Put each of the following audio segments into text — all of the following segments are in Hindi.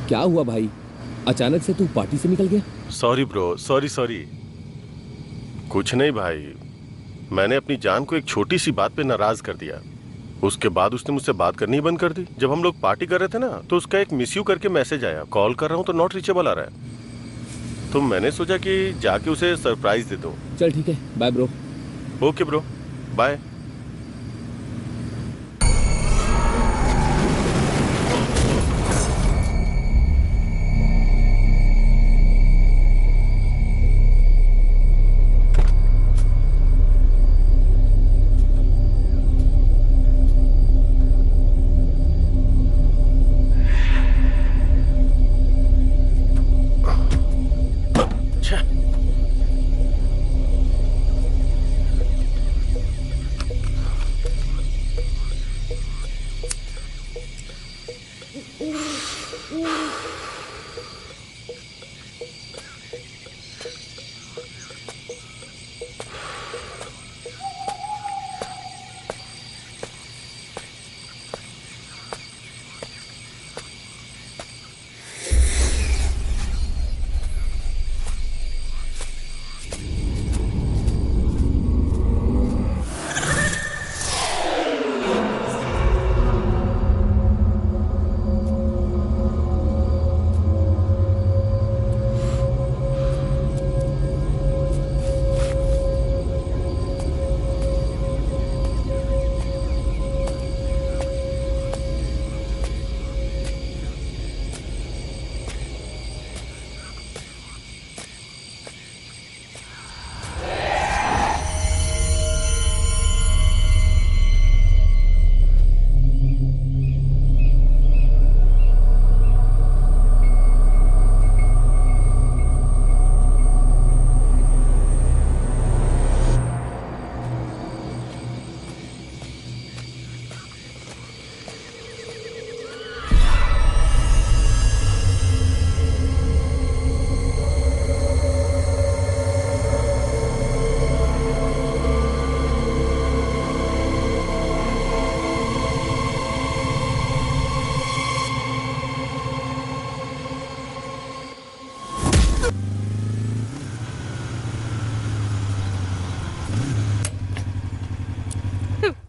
क्या हुआ भाई, अचानक से तू पार्टी से निकल गया? Sorry bro, sorry sorry. कुछ नहीं भाई, मैंने अपनी जान को एक छोटी सी बात पे नाराज कर दिया। उसके बाद उसने मुझसे बात करनी ही बंद कर दी। जब हम लोग पार्टी कर रहे थे ना, तो उसका एक मिस यू करके मैसेज आया। कॉल कर रहा हूँ तो नॉट रीचेबल आ रहा है। तो मैंने सोचा कि जाके उसे सरप्राइज दे दूँ। चल ठीक है, bye bro. Okay bro, bye.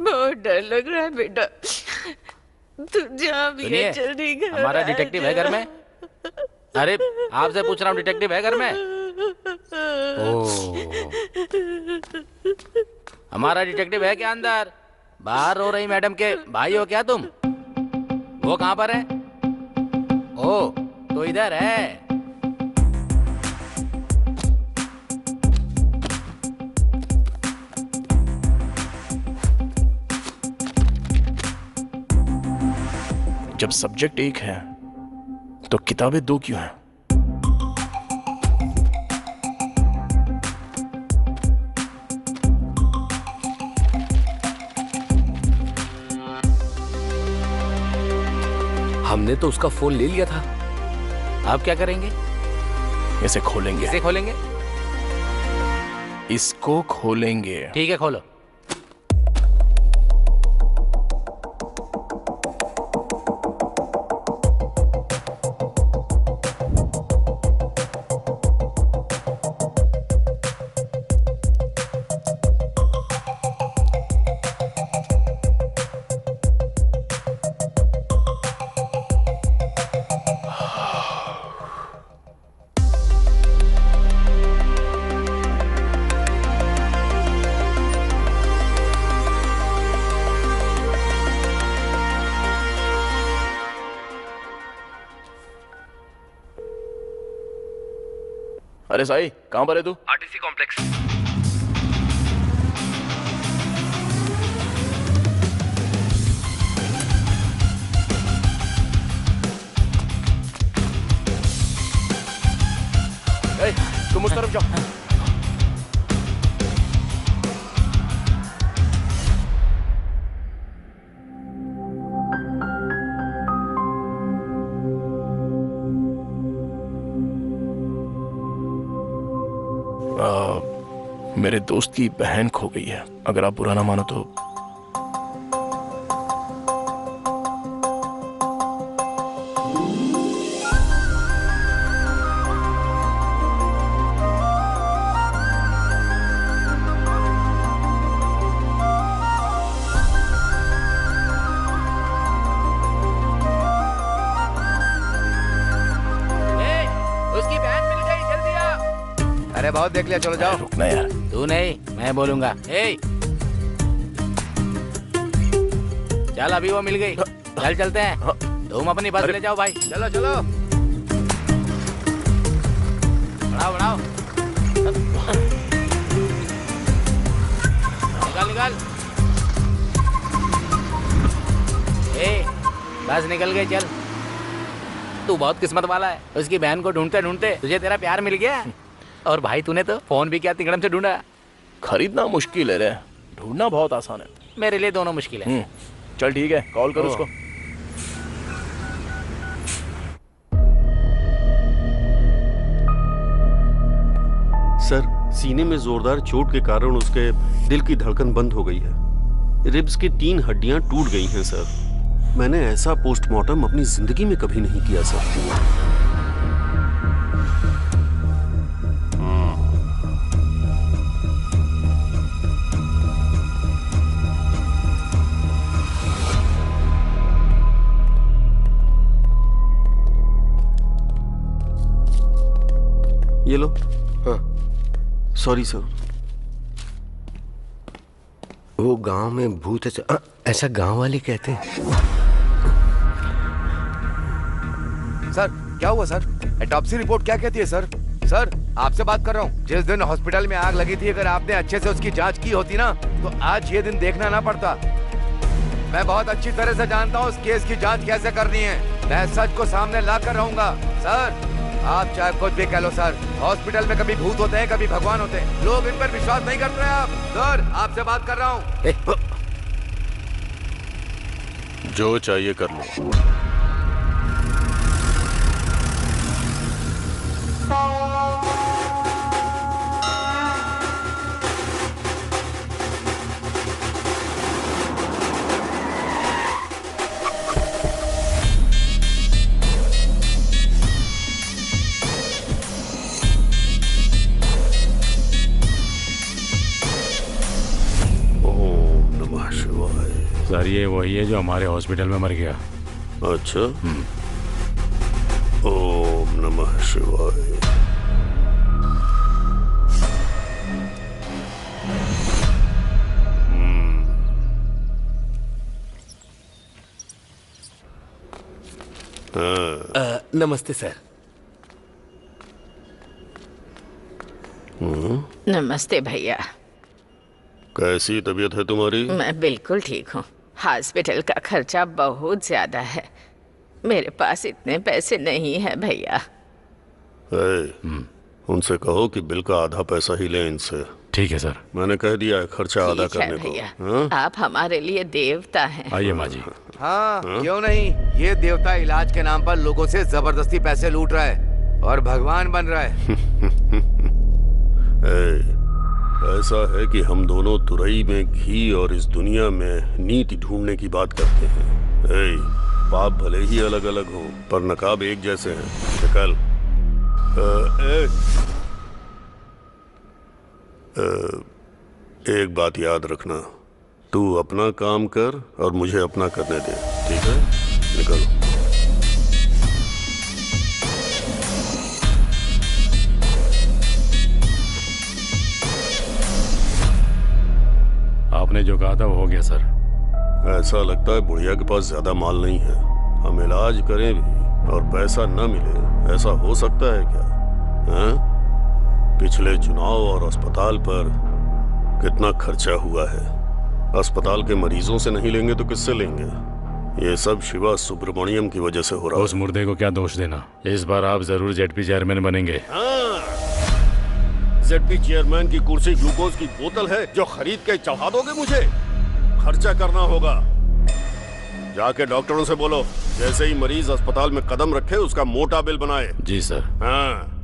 बहुत डर लग रहा है बेटा। तू जहाँ भी है जल्दी घर हमारा डिटेक्टिव है घर में। अरे आपसे पूछ रहा हूँ, डिटेक्टिव है घर में? ओह, हमारा डिटेक्टिव है क्या अंदर? बाहर रो रही मैडम के भाई हो क्या तुम? वो कहाँ पर है? ओ, तो इधर है। जब सब्जेक्ट एक है तो किताबें दो क्यों हैं? हमने तो उसका फोन ले लिया था। आप क्या करेंगे? इसे खोलेंगे। इसे खोलेंगे? इसको खोलेंगे। ठीक है, खोलो। अरे साई, कहां पर है तू? RTC complex. तुम उस तरफ जाओ। मेरे दोस्त की बहन खो गई है। अगर आप बुरा ना मानो तो बहुत देख लिया, चलो जाओ। रुकना यार। तू नहीं, मैं बोलूंगा। ए चल, अभी वो मिल गई। चल चलते हैं। तुम अपनी बस ले जाओ भाई। चलो चलो। बढ़ाओ बढ़ाओ। निकाल निकाल। ए बस निकल गई, चल। तू बहुत किस्मत वाला है, उसकी बहन को ढूंढते ढूंढते तुझे तेरा प्यार मिल गया। और भाई तूने तो फोन भी क्या तिकड़म से ढूंढा। खरीदना मुश्किल है रे, ढूंढना बहुत आसान है। मेरे लिए दोनों मुश्किल है। चल ठीक है, कॉल कर उसको। सर, सीने में जोरदार चोट के कारण उसके दिल की धड़कन बंद हो गई है। रिब्स की 3 हड्डियां टूट गई हैं सर। मैंने ऐसा पोस्टमार्टम अपनी जिंदगी में कभी नहीं किया सर। ये लो। हाँ, सॉरी सर। वो गांव में भूत है, ऐसा गांव वाले कहते हैं। सर क्या हुआ सर? ऑटोप्सी रिपोर्ट क्या कहती है सर? सर आपसे बात कर रहा हूँ। जिस दिन हॉस्पिटल में आग लगी थी, अगर आपने अच्छे से उसकी जांच की होती ना, तो आज ये दिन देखना ना पड़ता। मैं बहुत अच्छी तरह से जानता हूँ उस केस की जांच कैसे करनी है। मैं सच को सामने ला कर रहूंगा। सर आप चाहे कुछ भी कह लो सर, हॉस्पिटल में कभी भूत होते हैं, कभी भगवान होते हैं। लोग इन पर विश्वास नहीं करते हैं। आप सर, आपसे बात कर रहा हूँ। जो चाहिए कर लो। सर ये वही है जो हमारे हॉस्पिटल में मर गया। अच्छा। ओम नमः शिवाय। नमस्ते सर। नमस्ते भैया। कैसी तबीयत है तुम्हारी? मैं बिल्कुल ठीक हूँ। हॉस्पिटल का खर्चा बहुत ज्यादा है, मेरे पास इतने पैसे नहीं है भैया। उनसे कहो कि बिल का आधा पैसा ही लें इनसे। ठीक है सर। मैंने कह दिया है खर्चा आधा ठीक है करने को। भैया, हाँ? आप हमारे लिए देवता हैं। आइए माँ जी। हाँ, क्यों नहीं। ये देवता इलाज के नाम पर लोगों से जबरदस्ती पैसे लूट रहा है और भगवान बन रहा है। ऐसा है कि हम दोनों तुरई में घी और इस दुनिया में नीति ढूंढने की बात करते हैं। पाप भले ही अलग अलग हो, पर नकाब एक जैसे हैं। निकल। एक बात याद रखना, तू अपना काम कर और मुझे अपना करने दे, ठीक है? निकल। आपने जो कहा था वो हो गया सर। ऐसा लगता है बुढ़िया के पास ज्यादा माल नहीं है। हम इलाज करें भी और पैसा न मिले, ऐसा हो सकता है क्या? हाँ? पिछले चुनाव और अस्पताल पर कितना खर्चा हुआ है। अस्पताल के मरीजों से नहीं लेंगे तो किससे लेंगे? ये सब शिवा सुब्रमण्यम की वजह से हो रहा है। उस मुर्दे को क्या दोष देना? इस बार आप जरूर जेडपी चेयरमैन बनेंगे। जेडपी चेयरमैन की कुर्सी ग्लूकोज की बोतल है जो खरीद के चढ़ा दोगे मुझे? खर्चा करना होगा। जाके डॉक्टरों से बोलो जैसे ही मरीज अस्पताल में कदम रखे उसका मोटा बिल बनाए। जी सर। हाँ।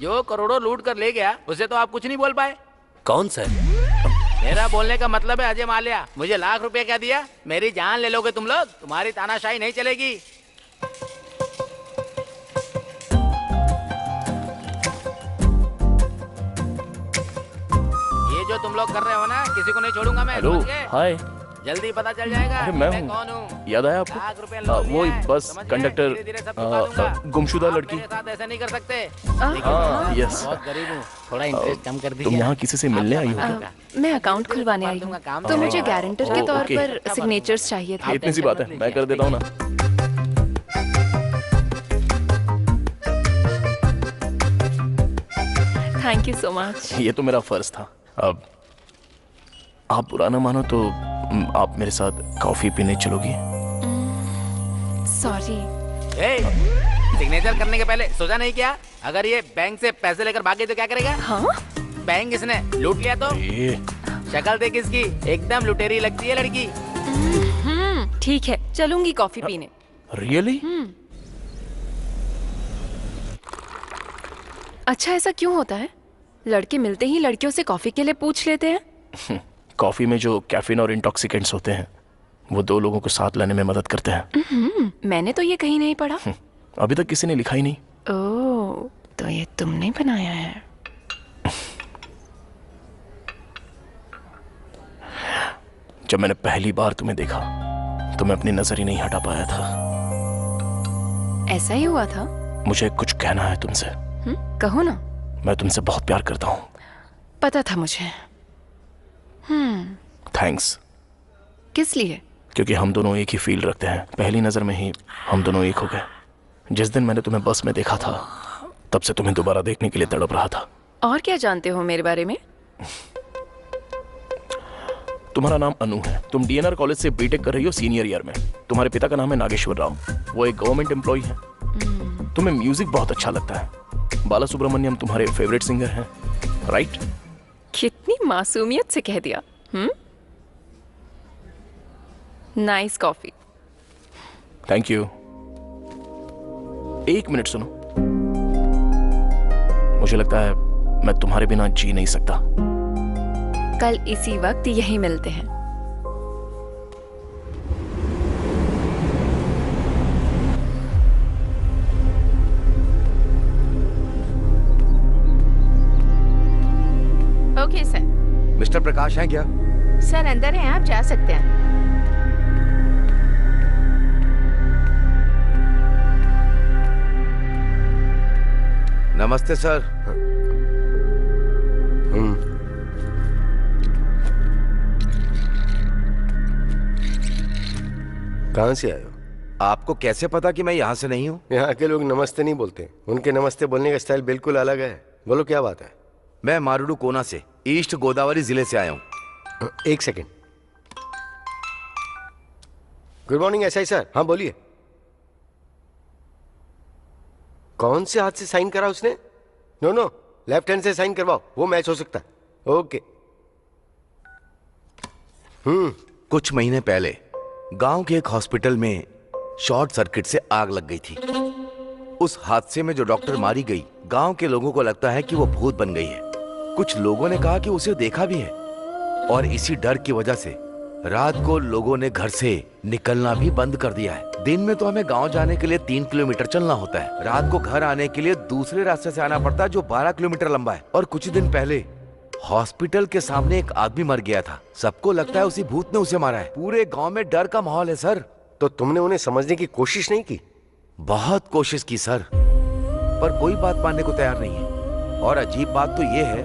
जो करोड़ों लूट कर ले गया उसे तो आप कुछ नहीं बोल पाए। कौन सर? मेरा बोलने का मतलब है अजय माल्या। मुझे लाख रुपए क्या दिया? मेरी जान ले लोगे तुम लोग? तुम्हारी तानाशाही नहीं चलेगी। ये जो तुम लोग कर रहे हो ना, किसी को नहीं छोड़ूंगा मैं। हेलो, समझ गए? हाय। जल्दी पता चल जाएगा अरे मैं हूँ। कौन हूँ। याद आया लाख रुपए आपको? लोन वो लिया है, बस समझ गए? कंडक्टर धीरे-धीरे सब चुका दूंगा। गुमशुदा आप लड़की। मेरे साथ ऐसा नहीं कर सकते। हाँ, यस। बहुत गरीब हूँ, थोड़ा इंटरेस्ट कम कर दीजिए। तुम यहाँ किसी से मिलने आई हो? मैं अकाउंट खुलवाने आई हूँ, तो मुझे गारंटर के तौर ओके। पर सिग्नेचर्स चाहिए थे। इतनी सी बात है, मैं कर देता हूँ ना। Thank you so much. ये तो मेरा फर्ज था। अब आप बुरा ना मानो तो आप मेरे साथ कॉफी पीने चलोगी? सॉरी। सिग्नेचर करने के पहले सोचा नहीं क्या? अगर ये बैंक से पैसे लेकर भागे तो क्या करेगा? हाँ? बैंक इसने लूट लिया तो? शक्ल देख इसकी, एकदम लुटेरी लगती है लड़की। ठीक है, चलूंगी कॉफी पीने। रियली? अच्छा, ऐसा क्यों होता है? लड़के मिलते ही लड़कियों से कॉफी के लिए पूछ लेते हैं। कॉफी में जो कैफीन और इंटॉक्सिकेंट्स होते हैं वो दो लोगों को साथ लाने में मदद करते हैं। मैंने तो ये कहीं नहीं पढ़ा। अभी तक किसी ने लिखा ही नहीं। ओह, तो ये तुमने बनाया है। जब मैंने पहली बार तुम्हें देखा तो मैं अपनी नजर ही नहीं हटा पाया था। ऐसा ही हुआ था? मुझे कुछ कहना है तुमसे। कहो ना। मैं तुमसे बहुत प्यार करता हूँ। पता था मुझे। थैंक्स। किस लिए? क्योंकि हम दोनों एक ही फील रखते हैं। पहली नजर में ही हम दोनों एक हो गए। जिस दिन मैंने तुम्हें बस में देखा था तब से तुम्हें दोबारा देखने के लिए तड़प रहा था। और क्या जानते हो मेरे बारे में? तुम्हारा नाम अनु है। तुम डीएनआर कॉलेज से बीटेक कर रही हो सीनियर ईयर में। तुम्हारे पिता का नाम है नागेश्वर राव। वो एक गवर्नमेंट एम्प्लॉय है। तुम्हें म्यूजिक बहुत अच्छा लगता है। बाला सुब्रमण्यम तुम्हारे फेवरेट सिंगर हैं, राइट? कितनी मासूमियत से कह दिया। Nice coffee. Thank you. एक मिनट सुनो। मुझे लगता है मैं तुम्हारे बिना जी नहीं सकता। कल इसी वक्त यही मिलते हैं। Okay sir. मिस्टर प्रकाश हैं क्या? सर अंदर हैं, आप जा सकते हैं। नमस्ते सर। कहाँ से आए हो? आपको कैसे पता कि मैं यहाँ से नहीं हूँ? यहाँ के लोग नमस्ते नहीं बोलते। उनके नमस्ते बोलने का स्टाइल बिल्कुल अलग है। बोलो क्या बात है? मैं मारुडू कोना से, ईस्ट गोदावरी जिले से आया हूँ। एक second. Good morning SI sir. हाँ बोलिए। कौन से हाथ से साइन करा उसने? नो, लेफ्ट हैंड से साइन करवाओ, वो मैच हो सकता है। ओके। कुछ महीने पहले गांव के एक हॉस्पिटल में शॉर्ट सर्किट से आग लग गई थी। उस हादसे में जो डॉक्टर मारी गई, गांव के लोगों को लगता है कि वो भूत बन गई है। कुछ लोगों ने कहा कि उसे देखा भी है, और इसी डर की वजह से रात को लोगों ने घर से निकलना भी बंद कर दिया है। दिन में तो हमें गांव जाने के लिए 3 किलोमीटर चलना होता है। रात को घर आने के लिए दूसरे रास्ते से आना पड़ता है जो 12 किलोमीटर लंबा है। और कुछ दिन पहले हॉस्पिटल के सामने एक आदमी मर गया था। सबको लगता है उसी भूत ने उसे मारा है। पूरे गांव में डर का माहौल है सर। तो तुमने उन्हें समझने की कोशिश नहीं की? बहुत कोशिश की सर, पर कोई बात मानने को तैयार नहीं है। और अजीब बात तो ये है,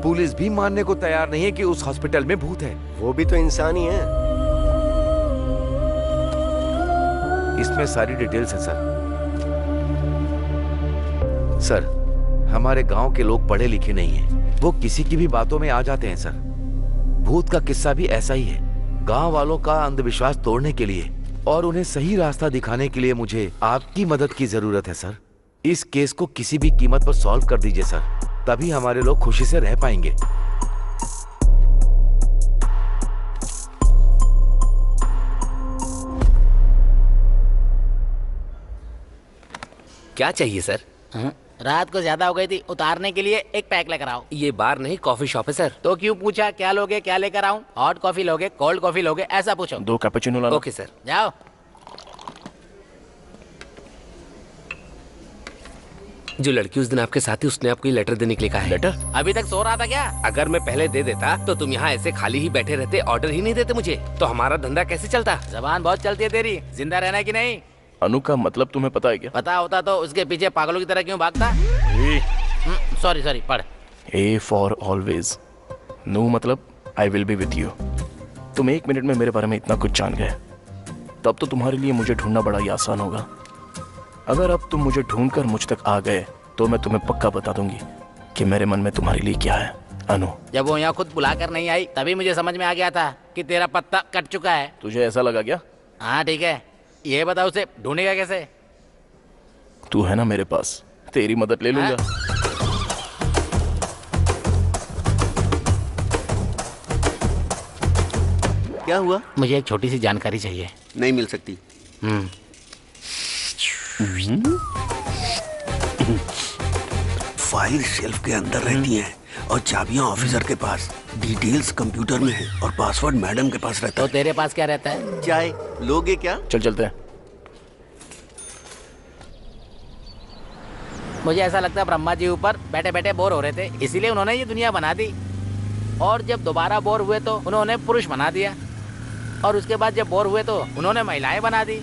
पुलिस भी मानने को तैयार नहीं है कि उस हॉस्पिटल में भूत है। वो भी तो इंसान ही है। इसमें सारी डिटेल्स है सर। सर, हमारे गांव के लोग पढ़े लिखे नहीं हैं। वो किसी की भी बातों में आ जाते हैं सर। भूत का किस्सा भी ऐसा ही है। गांव वालों का अंधविश्वास तोड़ने के लिए और उन्हें सही रास्ता दिखाने के लिए मुझे आपकी मदद की जरूरत है सर। इस केस को किसी भी कीमत पर सॉल्व कर दीजिए सर, तभी हमारे लोग खुशी से रह पाएंगे। क्या चाहिए सर? रात को ज्यादा हो गई थी, उतारने के लिए एक पैक लेकर आओ। ये बार नहीं, कॉफी शॉप है सर। तो क्यों पूछा? क्या लोगे, क्या लेकर आऊं? हॉट कॉफी लोगे, कोल्ड कॉफी लोगे, ऐसा पूछो। 2 कैपुचिनो लाना। Okay sir. जाओ। जो लड़की उस दिन आपके साथ थी उसने आपको ये लेटर देने के लिए कहा है। लेटर? अभी तक सो रहा था क्या? अगर मैं पहले दे देता तो तुम यहाँ ऐसे खाली ही बैठे रहते, ऑर्डर ही नहीं देते मुझे, तो हमारा धंधा कैसे चलता? जबान बहुत चलती है तेरी, जिंदा रहना है कि नहीं? अनु का मतलब तुम्हें पता है क्या? पता होता तो उसके पीछे पागलों की तरह क्यों भागता? सॉरी सॉरी, पढ़। A फॉर ऑलवेज, नो मतलब I will be with you. तुम 1 मिनट में मेरे बारे में इतना कुछ जान गए, तब तो तुम्हारे लिए मुझे ढूंढना बड़ा ही आसान होगा। अगर अब तुम मुझे ढूंढकर मुझ तक आ गए तो मैं तुम्हें पक्का बता दूंगी कि मेरे मन में तुम्हारे लिए क्या है। अनु, जब वो यहाँ खुद बुलाकर नहीं आई तभी मुझे समझ में आ गया था कि तेरा पत्ता कट चुका है। तुझे ऐसा लगा क्या? हाँ ठीक है, ये बताओ उसे ढूंढेगा कैसे? तू है ना मेरे पास, तेरी मदद ले लूंगा। क्या हुआ? मुझे एक छोटी सी जानकारी चाहिए। नहीं मिल सकती। फाइल शेल्फ के अंदर रहती हैं और चाबियां ऑफिसर के पास, डिटेल्स कंप्यूटर में है और पासवर्ड मैडम के पास रहता है। तो तेरे पास क्या रहता है? चाय लोगे क्या? चल चलते हैं। मुझे ऐसा लगता है ब्रह्मा जी ऊपर बैठे बैठे बोर हो रहे थे, इसीलिए उन्होंने ये दुनिया बना दी। और जब दोबारा बोर हुए तो उन्होंने पुरुष बना दिया, और उसके बाद जब बोर हुए तो उन्होंने महिलाएं बना दी,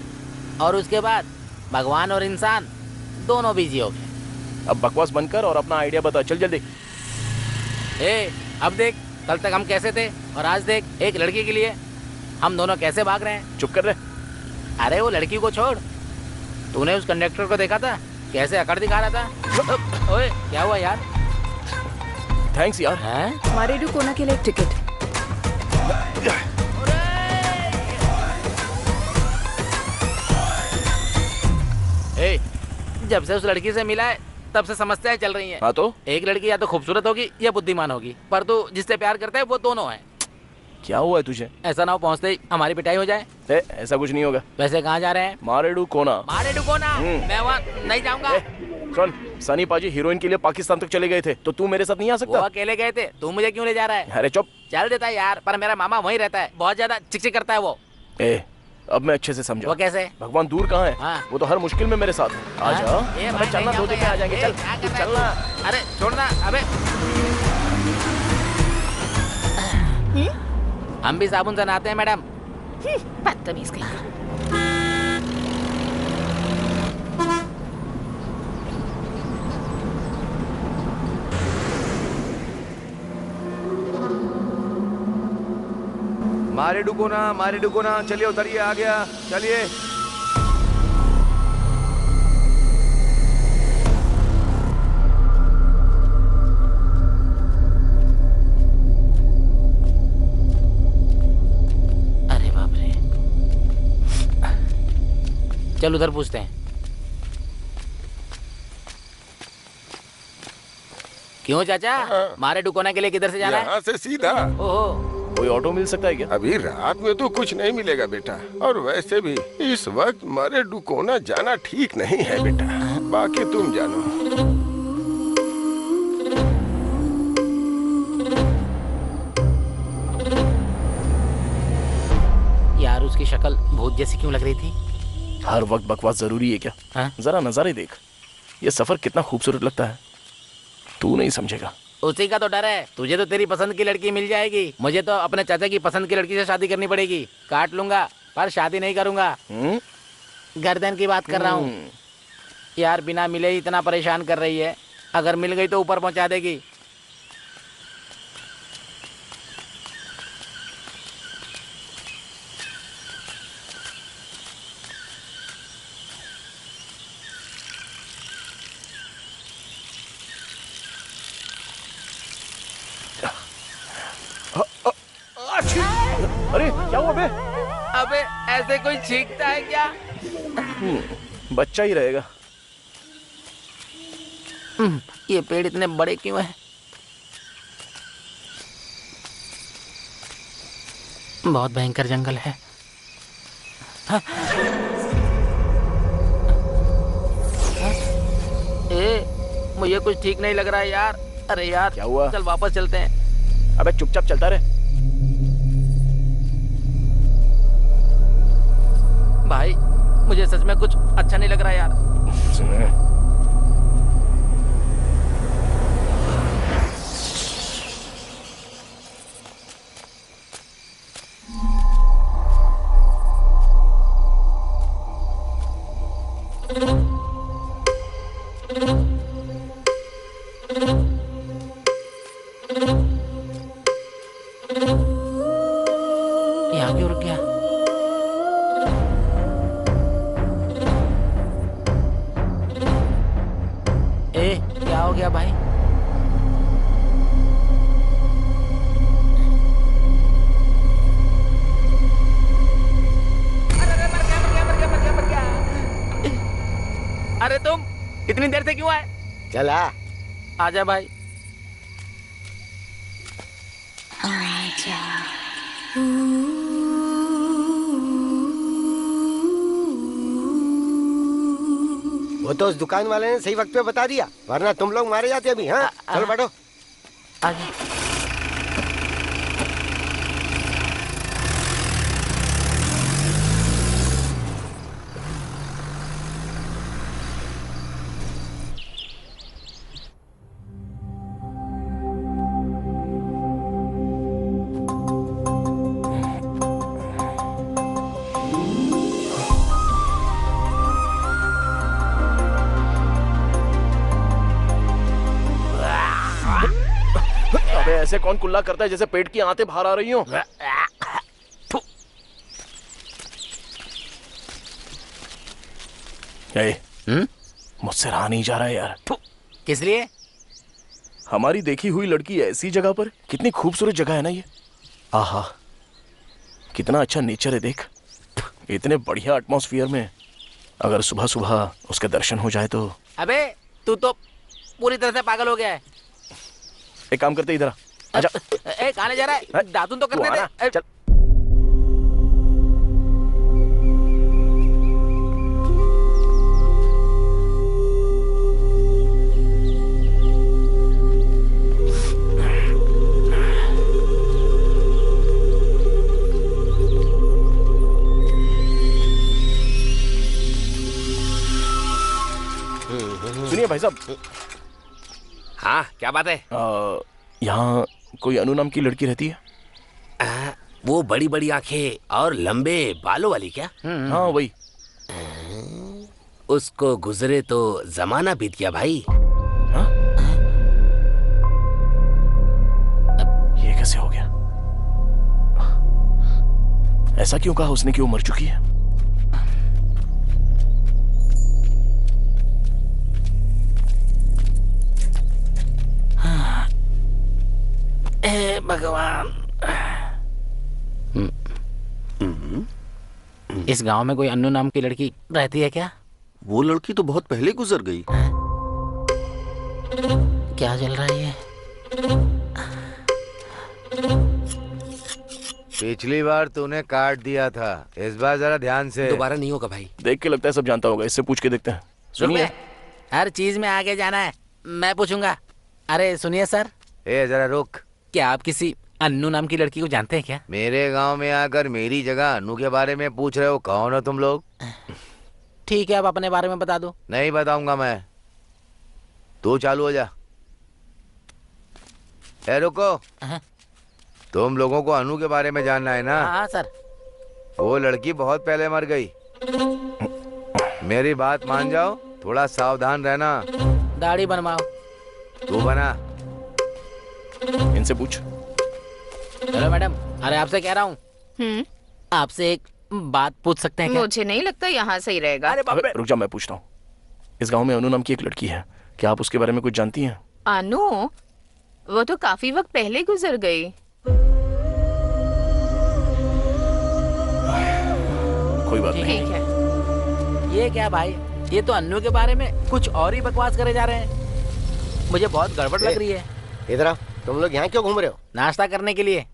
और उसके बाद भगवान और इंसान दोनों बिजी हो गए। अब बकवास बनकर और अपना आइडिया बता, चल जल्दी। अब देख, कल तक हम कैसे थे और आज देख, एक लड़की के लिए हम दोनों कैसे भाग रहे हैं। चुप कर रहे। अरे वो लड़की को छोड़, तूने उस कंडक्टर को देखा था कैसे अकड़ दिखा रहा था? ओए क्या हुआ यार? थैंक्स यार। मारेडू कोना के लिए एक टिकट। जब से उस लड़की से मिला है तब से समस्याएं चल रही हैं। हाँ तो? एक लड़की या तो खूबसूरत होगी या बुद्धिमान होगी, पर तू जिससे प्यार करता है वो दोनों है। क्या हुआ है तुझे? ऐसा ना हो पहुँचते ही हमारी पिटाई हो जाए। ऐसा कुछ नहीं होगा। वैसे कहाँ जा रहे हैं? मारेडू कोना। मारेडू कोना? मैं वहाँ नहीं जाऊँगा। सुन, सनी पाजी हीरोइन के लिए पाकिस्तान तक चले गए थे, तो तू मेरे साथ नहीं आ सकता? वो अकेले गए थे, तू मुझे क्यों ले जा रहा है? अरे चुप। चल देता यार, पर मेरा मामा वहीं रहता है, बहुत ज्यादा चिकचिक करता है वो। अब मैं अच्छे से समझा। वो कैसे? भगवान दूर कहाँ है? हाँ। वो तो हर मुश्किल में मेरे साथ है। आजा। अबे चलना, 2 दिन में आ जाएंगे। चल चलना। अरे छोड़ना। अबे हम भी साबुन से नहाते हैं मैडम। बदतमीज कहीं का। मारे डुकोना, चलिए उतरिए, आ गया, चलिए। अरे बाप रे, चल उधर पूछते हैं। क्यों चाचा? मारे डुकोना के लिए किधर से जाना है? यहाँ से सीधा। ओहो, कोई ऑटो मिल सकता है क्या? अभी रात में तो कुछ नहीं मिलेगा बेटा, और वैसे भी इस वक्त मारे डुकोना जाना ठीक नहीं है बेटा, बाकी तुम जानो। यार उसकी शक्ल भूत जैसी क्यों लग रही थी? हर वक्त बकवास जरूरी है क्या? हाँ? जरा नजारे देख, ये सफर कितना खूबसूरत लगता है, तू नहीं समझेगा। उसी का तो डर है। तुझे तो तेरी पसंद की लड़की मिल जाएगी, मुझे तो अपने चाचा की पसंद की लड़की से शादी करनी पड़ेगी। काट लूंगा पर शादी नहीं करूंगा। गर्दन की बात कर रहा हूँ यार, बिना मिले ही इतना परेशान कर रही है, अगर मिल गई तो ऊपर पहुंचा देगी। अरे क्या हुआ बे? अबे ऐसे कोई छींकता है क्या? बच्चा ही रहेगा। ये पेड़ इतने बड़े क्यों हैं? बहुत भयंकर जंगल है। हाँ? मुझे कुछ ठीक नहीं लग रहा है यार। अरे यार क्या हुआ? चल वापस चलते हैं। अबे चुपचाप चलता रहे। भाई मुझे सच में कुछ अच्छा नहीं लग रहा यार। यहाँ क्यों रुक गया? ए, क्या हो गया भाई? अरे तुम इतनी देर से क्यों आए? चला आजा भाई। वो तो उस दुकान वाले ने सही वक्त पे बता दिया, वरना तुम लोग मारे जाते अभी। हाँ चलो बैठो। आजा। अबे ऐसे कौन कुल्ला करता है जैसे पेट की आंतें बाहर आ रही हो? मुझसे रहा नहीं जा रहा है यार। किस लिए? हमारी देखी हुई लड़की ऐसी जगह पर, कितनी खूबसूरत जगह है ना ये। आहा, कितना अच्छा नेचर है देख। इतने बढ़िया एटमॉस्फेयर में अगर सुबह सुबह उसके दर्शन हो जाए तो। अबे तू तो पूरी तरह से पागल हो गया है। एक काम करते, इधर आ। आजा। ए, कहां ले जा रहा है? दातुन तो करने दे। चल। सुनिए भाई साहब। हाँ, क्या बात है? यहाँ कोई अनु नाम की लड़की रहती है? वो बड़ी बड़ी आंखें और लंबे बालों वाली क्या? हाँ वही। उसको गुजरे तो जमाना बीत गया भाई। ये कैसे हो गया? ऐसा क्यों कहा उसने कि वो मर चुकी है? भगवान। इस गांव में कोई अन्नू नाम की लड़की रहती है क्या? वो लड़की तो बहुत पहले गुजर गई। क्या चल रहा है ये? पिछली बार तूने काट दिया था, इस बार जरा ध्यान से। दोबारा नहीं होगा भाई। देख के लगता है सब जानता होगा, इससे पूछ के देखते हैं। सुनिए, हर चीज में आगे जाना है, मैं पूछूंगा। अरे सुनिए सर। ए जरा रुक। क्या आप किसी अन्नू नाम की लड़की को जानते हैं क्या? मेरे गांव में आकर मेरी जगह अन्नू के बारे में पूछ रहे हो? कौन हो तुम लोग? ठीक है, आप अपने बारे में बता दो। नहीं बताऊंगा मैं, तू चालू हो जा। ए रुको। तुम लोगों को अनु के बारे में जानना है ना? हाँ सर। वो लड़की बहुत पहले मर गई। मेरी बात मान जाओ, थोड़ा सावधान रहना। दाढ़ी बनवाओ। तू बना। इनसे पूछ। हेलो मैडम, अरे आपसे कह रहा हूँ, आपसे एक बात पूछ सकते हैं क्या? मुझे नहीं लगता यहाँ सही रहेगा। अबे रुक जा, मैं पूछता हूँ। इस गांव में अनु नाम की एक लड़की है, क्या आप उसके बारे में कुछ जानती हैं? अनु? वो तो काफी वक्त पहले गुजर गई। कोई बात नहीं। ठीक है। ये क्या भाई, ये तो अन्नू के बारे में कुछ और ही बकवास करे जा रहे हैं। मुझे बहुत गड़बड़ लग रही है। इधर आओ। तुम लोग यहाँ क्यों घूम रहे हो? नाश्ता करने के लिए,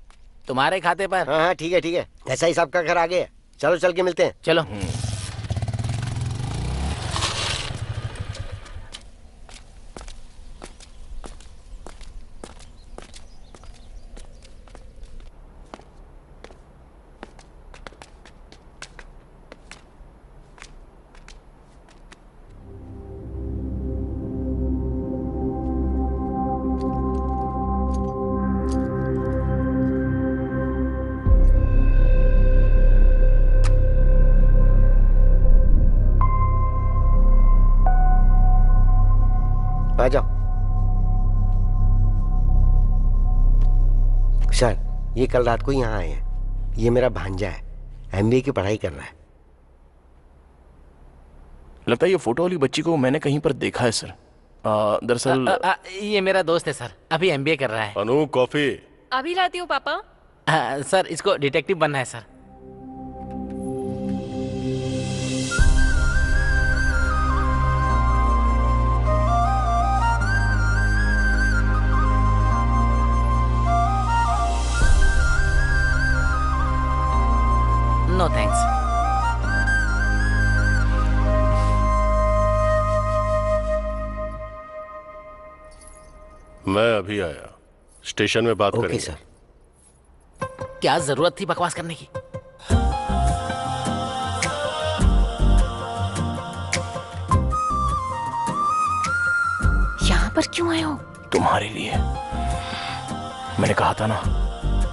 तुम्हारे खाते पर। हाँ हाँ ठीक है ठीक है, ऐसा ही सबका घर आगे है। चलो चल के मिलते हैं। चलो। सर, ये कल रात को यहाँ आए हैं। ये मेरा भांजा है, एमबीए की पढ़ाई कर रहा है। लगता है ये फोटो वाली बच्ची को मैंने कहीं पर देखा है सर। दरअसल ये मेरा दोस्त है सर, अभी एमबीए कर रहा है। अनु कॉफी। अभी लाती हूँ पापा। सर इसको डिटेक्टिव बनना है सर। No thanks. मैं अभी आया, स्टेशन में बात करेंगे। सर। क्या जरूरत थी बकवास करने की? यहाँ पर क्यों आए हो? तुम्हारे लिए। मैंने कहा था ना,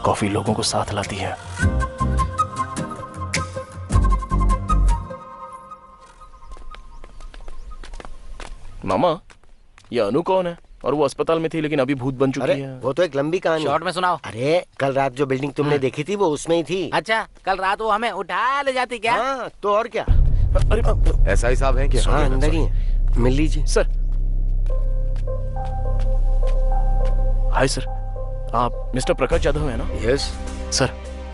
कॉफी लोगों को साथ लाती है। मामा, ये अनु कौन है? और वो अस्पताल में थी लेकिन अभी भूत बन चुकी है। वो तो एक लंबी कहानी। शॉर्ट में सुनाओ। अरे कल रात जो बिल्डिंग तुमने देखी थी वो उसमें ही थी। अच्छा, कल रात वो हमें उठा ले जाती क्या? हाँ, तो और क्या। अरे एसआई साहब हैं क्या? हाँ, अंदर ही है, मिल लीजिए। सर। हाय सर, आप मिस्टर प्रकाश यादव है ना? Yes sir.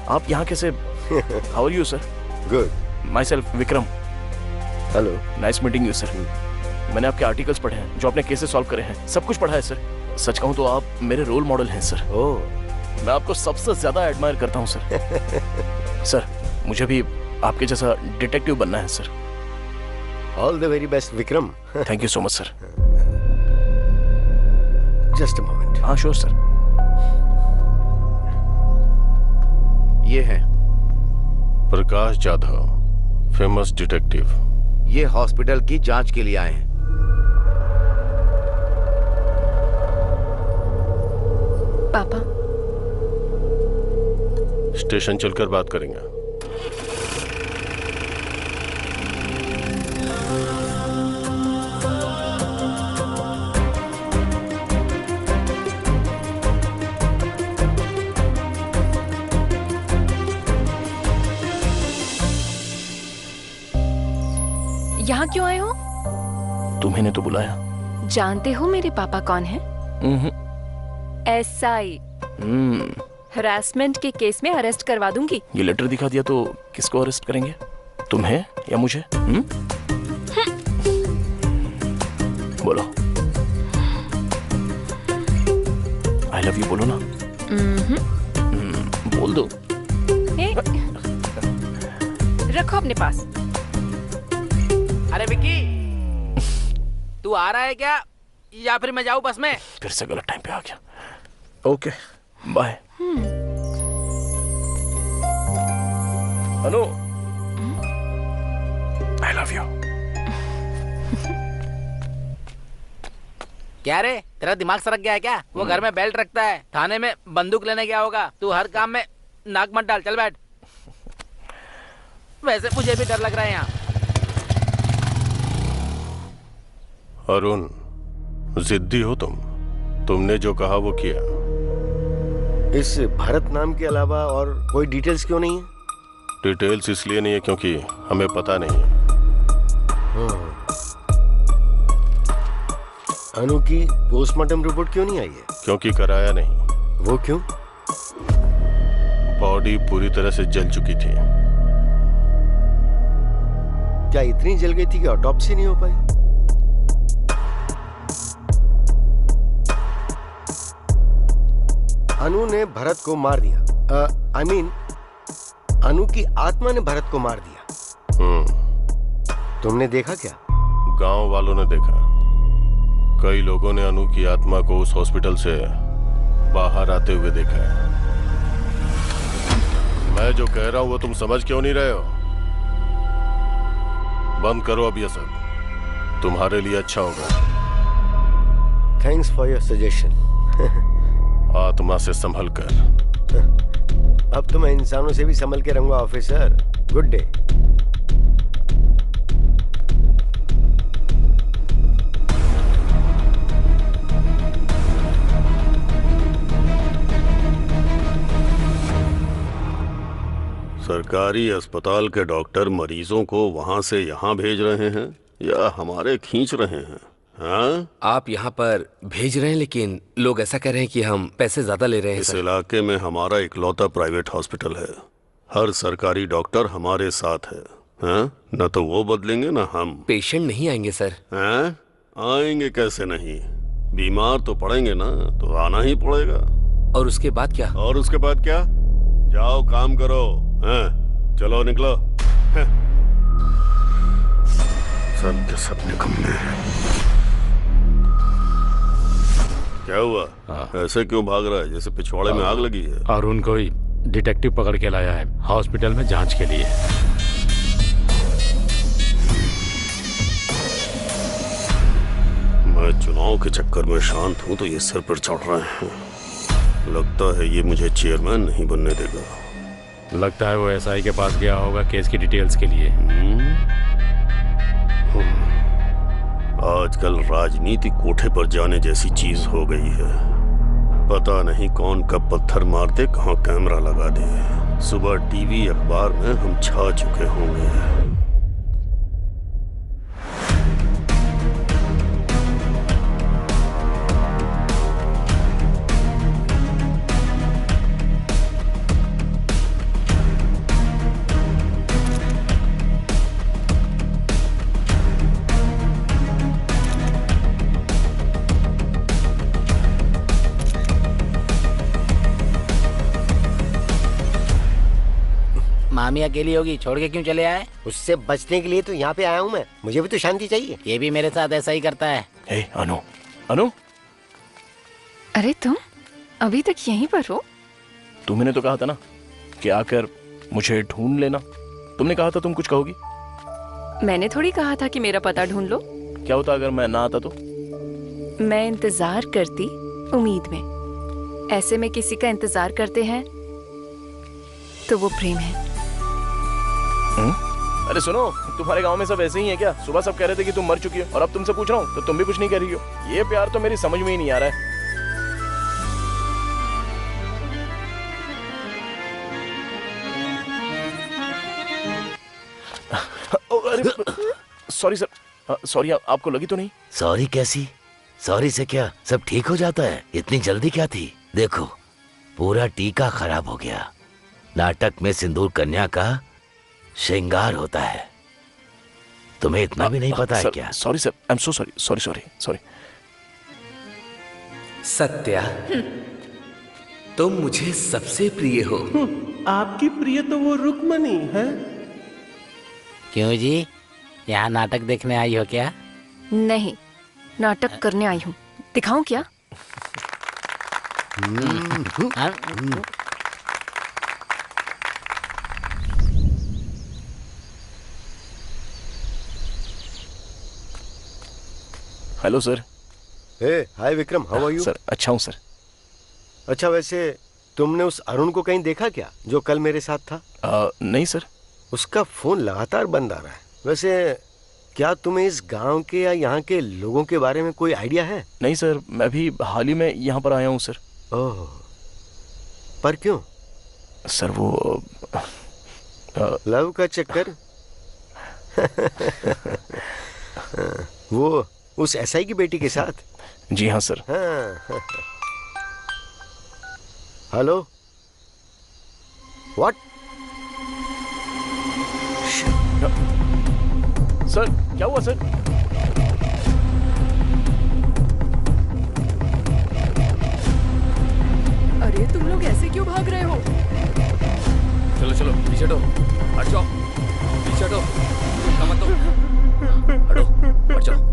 आप यहाँ कैसे? How are you sir? Good. Myself Vikram. Hello, nice meeting you sir. मैंने आपके आर्टिकल्स पढ़े हैं, जो आपने केसेस सॉल्व करे हैं, सब कुछ पढ़ा है सर। सच कहूँ तो आप मेरे रोल मॉडल हैं सर। ओह, मैं आपको सबसे ज्यादा एडमायर करता हूँ सर। सर, मुझे भी आपके जैसा डिटेक्टिव बनना है sir. All the very best Vikram. Thank you so much sir. Just a moment. हाँ श्योर सर। ये है प्रकाश जाधव, फेमस डिटेक्टिव। ये हॉस्पिटल की जांच के लिए आए हैं। पापा, स्टेशन चलकर बात करेंगे। यहाँ क्यों आए हो? तुम्हें ने तो बुलाया। जानते हो मेरे पापा कौन है? एसआई। हरासमेंट के केस में अरेस्ट करवा दूंगी। ये लेटर दिखा दिया तो किसको अरेस्ट करेंगे? तुम्हें या मुझे? बोलो। आई लव यू बोलो ना। बोल दो। रखो अपने पास। अरे विक्की, तू आ रहा है क्या या फिर मैं जाऊं बस में? फिर से गलत टाइम पे आ गया। Okay, bye. Anu, I love you. क्या रे, तेरा दिमाग सरक गया है क्या? वो घर में बेल्ट रखता है, थाने में बंदूक लेने गया होगा। तू हर काम में नाक मत डाल, चल बैठ। वैसे मुझे भी डर लग रहा है यहाँ। अरुण, जिद्दी हो तुम। तुमने जो कहा वो किया। इस भरत नाम के अलावा और कोई डिटेल्स क्यों नहीं है? डिटेल्स इसलिए नहीं है क्योंकि हमें पता नहीं है। अनु की पोस्टमार्टम रिपोर्ट क्यों नहीं आई है? क्योंकि कराया नहीं। वो क्यों? बॉडी पूरी तरह से जल चुकी थी। क्या इतनी जल गई थी कि ऑटोप्सी नहीं हो पाई? अनु ने भरत को मार दिया। आई मीन, अनु की आत्मा ने भरत को मार दिया। तुमने देखा क्या? गांव वालों ने देखा। कई लोगों ने अनु की आत्मा को उस हॉस्पिटल से बाहर आते हुए देखा है। मैं जो कह रहा हूं वो तुम समझ क्यों नहीं रहे हो? बंद करो अब ये सब, तुम्हारे लिए अच्छा होगा। Thanks for your suggestion. आत्मा से संभल कर। अब तो मैं इंसानों से भी संभल के रहूंगा ऑफिसर। Good day. सरकारी अस्पताल के डॉक्टर मरीजों को वहां से यहाँ भेज रहे हैं या हमारे खींच रहे हैं? हाँ? आप यहाँ पर भेज रहे हैं, लेकिन लोग ऐसा कह रहे हैं कि हम पैसे ज्यादा ले रहे हैं। इस इलाके में हमारा इकलौता प्राइवेट हॉस्पिटल है। हर सरकारी डॉक्टर हमारे साथ है। हाँ? न तो वो बदलेंगे न हम। पेशेंट नहीं आएंगे सर। हाँ? आएंगे कैसे नहीं? बीमार तो पड़ेंगे ना, तो आना ही पड़ेगा। और उसके बाद क्या? और उसके बाद क्या? जाओ काम करो। हाँ? चलो निकलो। हाँ? सब के सब निकम्मे हैं। क्या हुआ? ऐसे क्यों भाग रहा है जैसे पिछवाड़े में आग लगी है? अरुण को ही डिटेक्टिव पकड़ के लाया है हॉस्पिटल में जांच के लिए। मैं चुनाव के चक्कर में शांत हूं तो ये सिर पर चढ़ रहे हैं। लगता है ये मुझे चेयरमैन नहीं बनने देगा। लगता है वो एसआई के पास गया होगा केस की डिटेल्स के लिए। आजकल राजनीति कोठे पर जाने जैसी चीज हो गई है। पता नहीं कौन कब पत्थर मार दे, कहाँ कैमरा लगा दे। सुबह टीवी अखबार में हम छा चुके होंगे। मामी अकेली होगी, छोड़ के क्यों चले आए? उससे बचने के लिए तो यहाँ पे आया हूँ मैं। मुझे भी तो शांति चाहिए। ये भी मेरे साथ ऐसा ही करता है। हे अनु, अनु, अरे तुम अभी तक यहीं पर हो? तुमने तो कहा था ना कि आकर मुझे ढूंढ लेना। तुमने कहा था तुम कुछ कहोगी। मैंने थोड़ी कहा था कि मेरा पता ढूंढ लो। क्या होता अगर मैं ना आता तो? मैं इंतजार करती उम्मीद में। ऐसे में किसी का इंतजार करते हैं तो वो प्रेम है। अरे सुनो, तुम्हारे गांव में सब ऐसे ही है क्या? सुबह सब कह रहे थे कि तुम मर चुकी हो और अब तुमसे पूछ रहा हूँ तो तुम भी कुछ नहीं कह रही हो। ये प्यार तो मेरी समझ में ही नहीं आ रहा है। Sorry sir, sorry. आपको लगी तो नहीं? सॉरी कैसी? सॉरी से क्या सब ठीक हो जाता है? इतनी जल्दी क्या थी? देखो पूरा टीका खराब हो गया। नाटक में सिंदूर कन्या का श्रृंगार होता है। तुम्हें इतना भी नहीं पता है क्या? Sorry sir, I am so sorry. Sorry sorry sorry. Satya, तुम मुझे सबसे प्रिय हो। आपकी प्रिय तो वो रुक्मणी है। क्यों जी, यहाँ नाटक देखने आई हो क्या? नहीं, नाटक करने आई हूँ। दिखाऊं क्या? Hello sir. Hi Vikram, how are you? Sir अच्छा हूँ सर। अच्छा, वैसे तुमने उस अरुण को कहीं देखा क्या जो कल मेरे साथ था? नहीं सर। उसका फोन लगातार बंद आ रहा है। वैसे क्या तुम्हें इस गांव के या यहाँ के लोगों के बारे में कोई आइडिया है? नहीं सर, मैं भी हाल ही में यहाँ पर आया हूँ सर। ओह, पर क्यों? सर वो लव का चक्कर। वो उस एसआई की बेटी के साथ? जी हाँ सर। हाँ। Hello, what? सर क्या हुआ सर? अरे तुम लोग ऐसे क्यों भाग रहे हो? चलो चलो पीछे हटो, हट जाओ, पीछे हटो, मत दो, हटो, हट जाओ।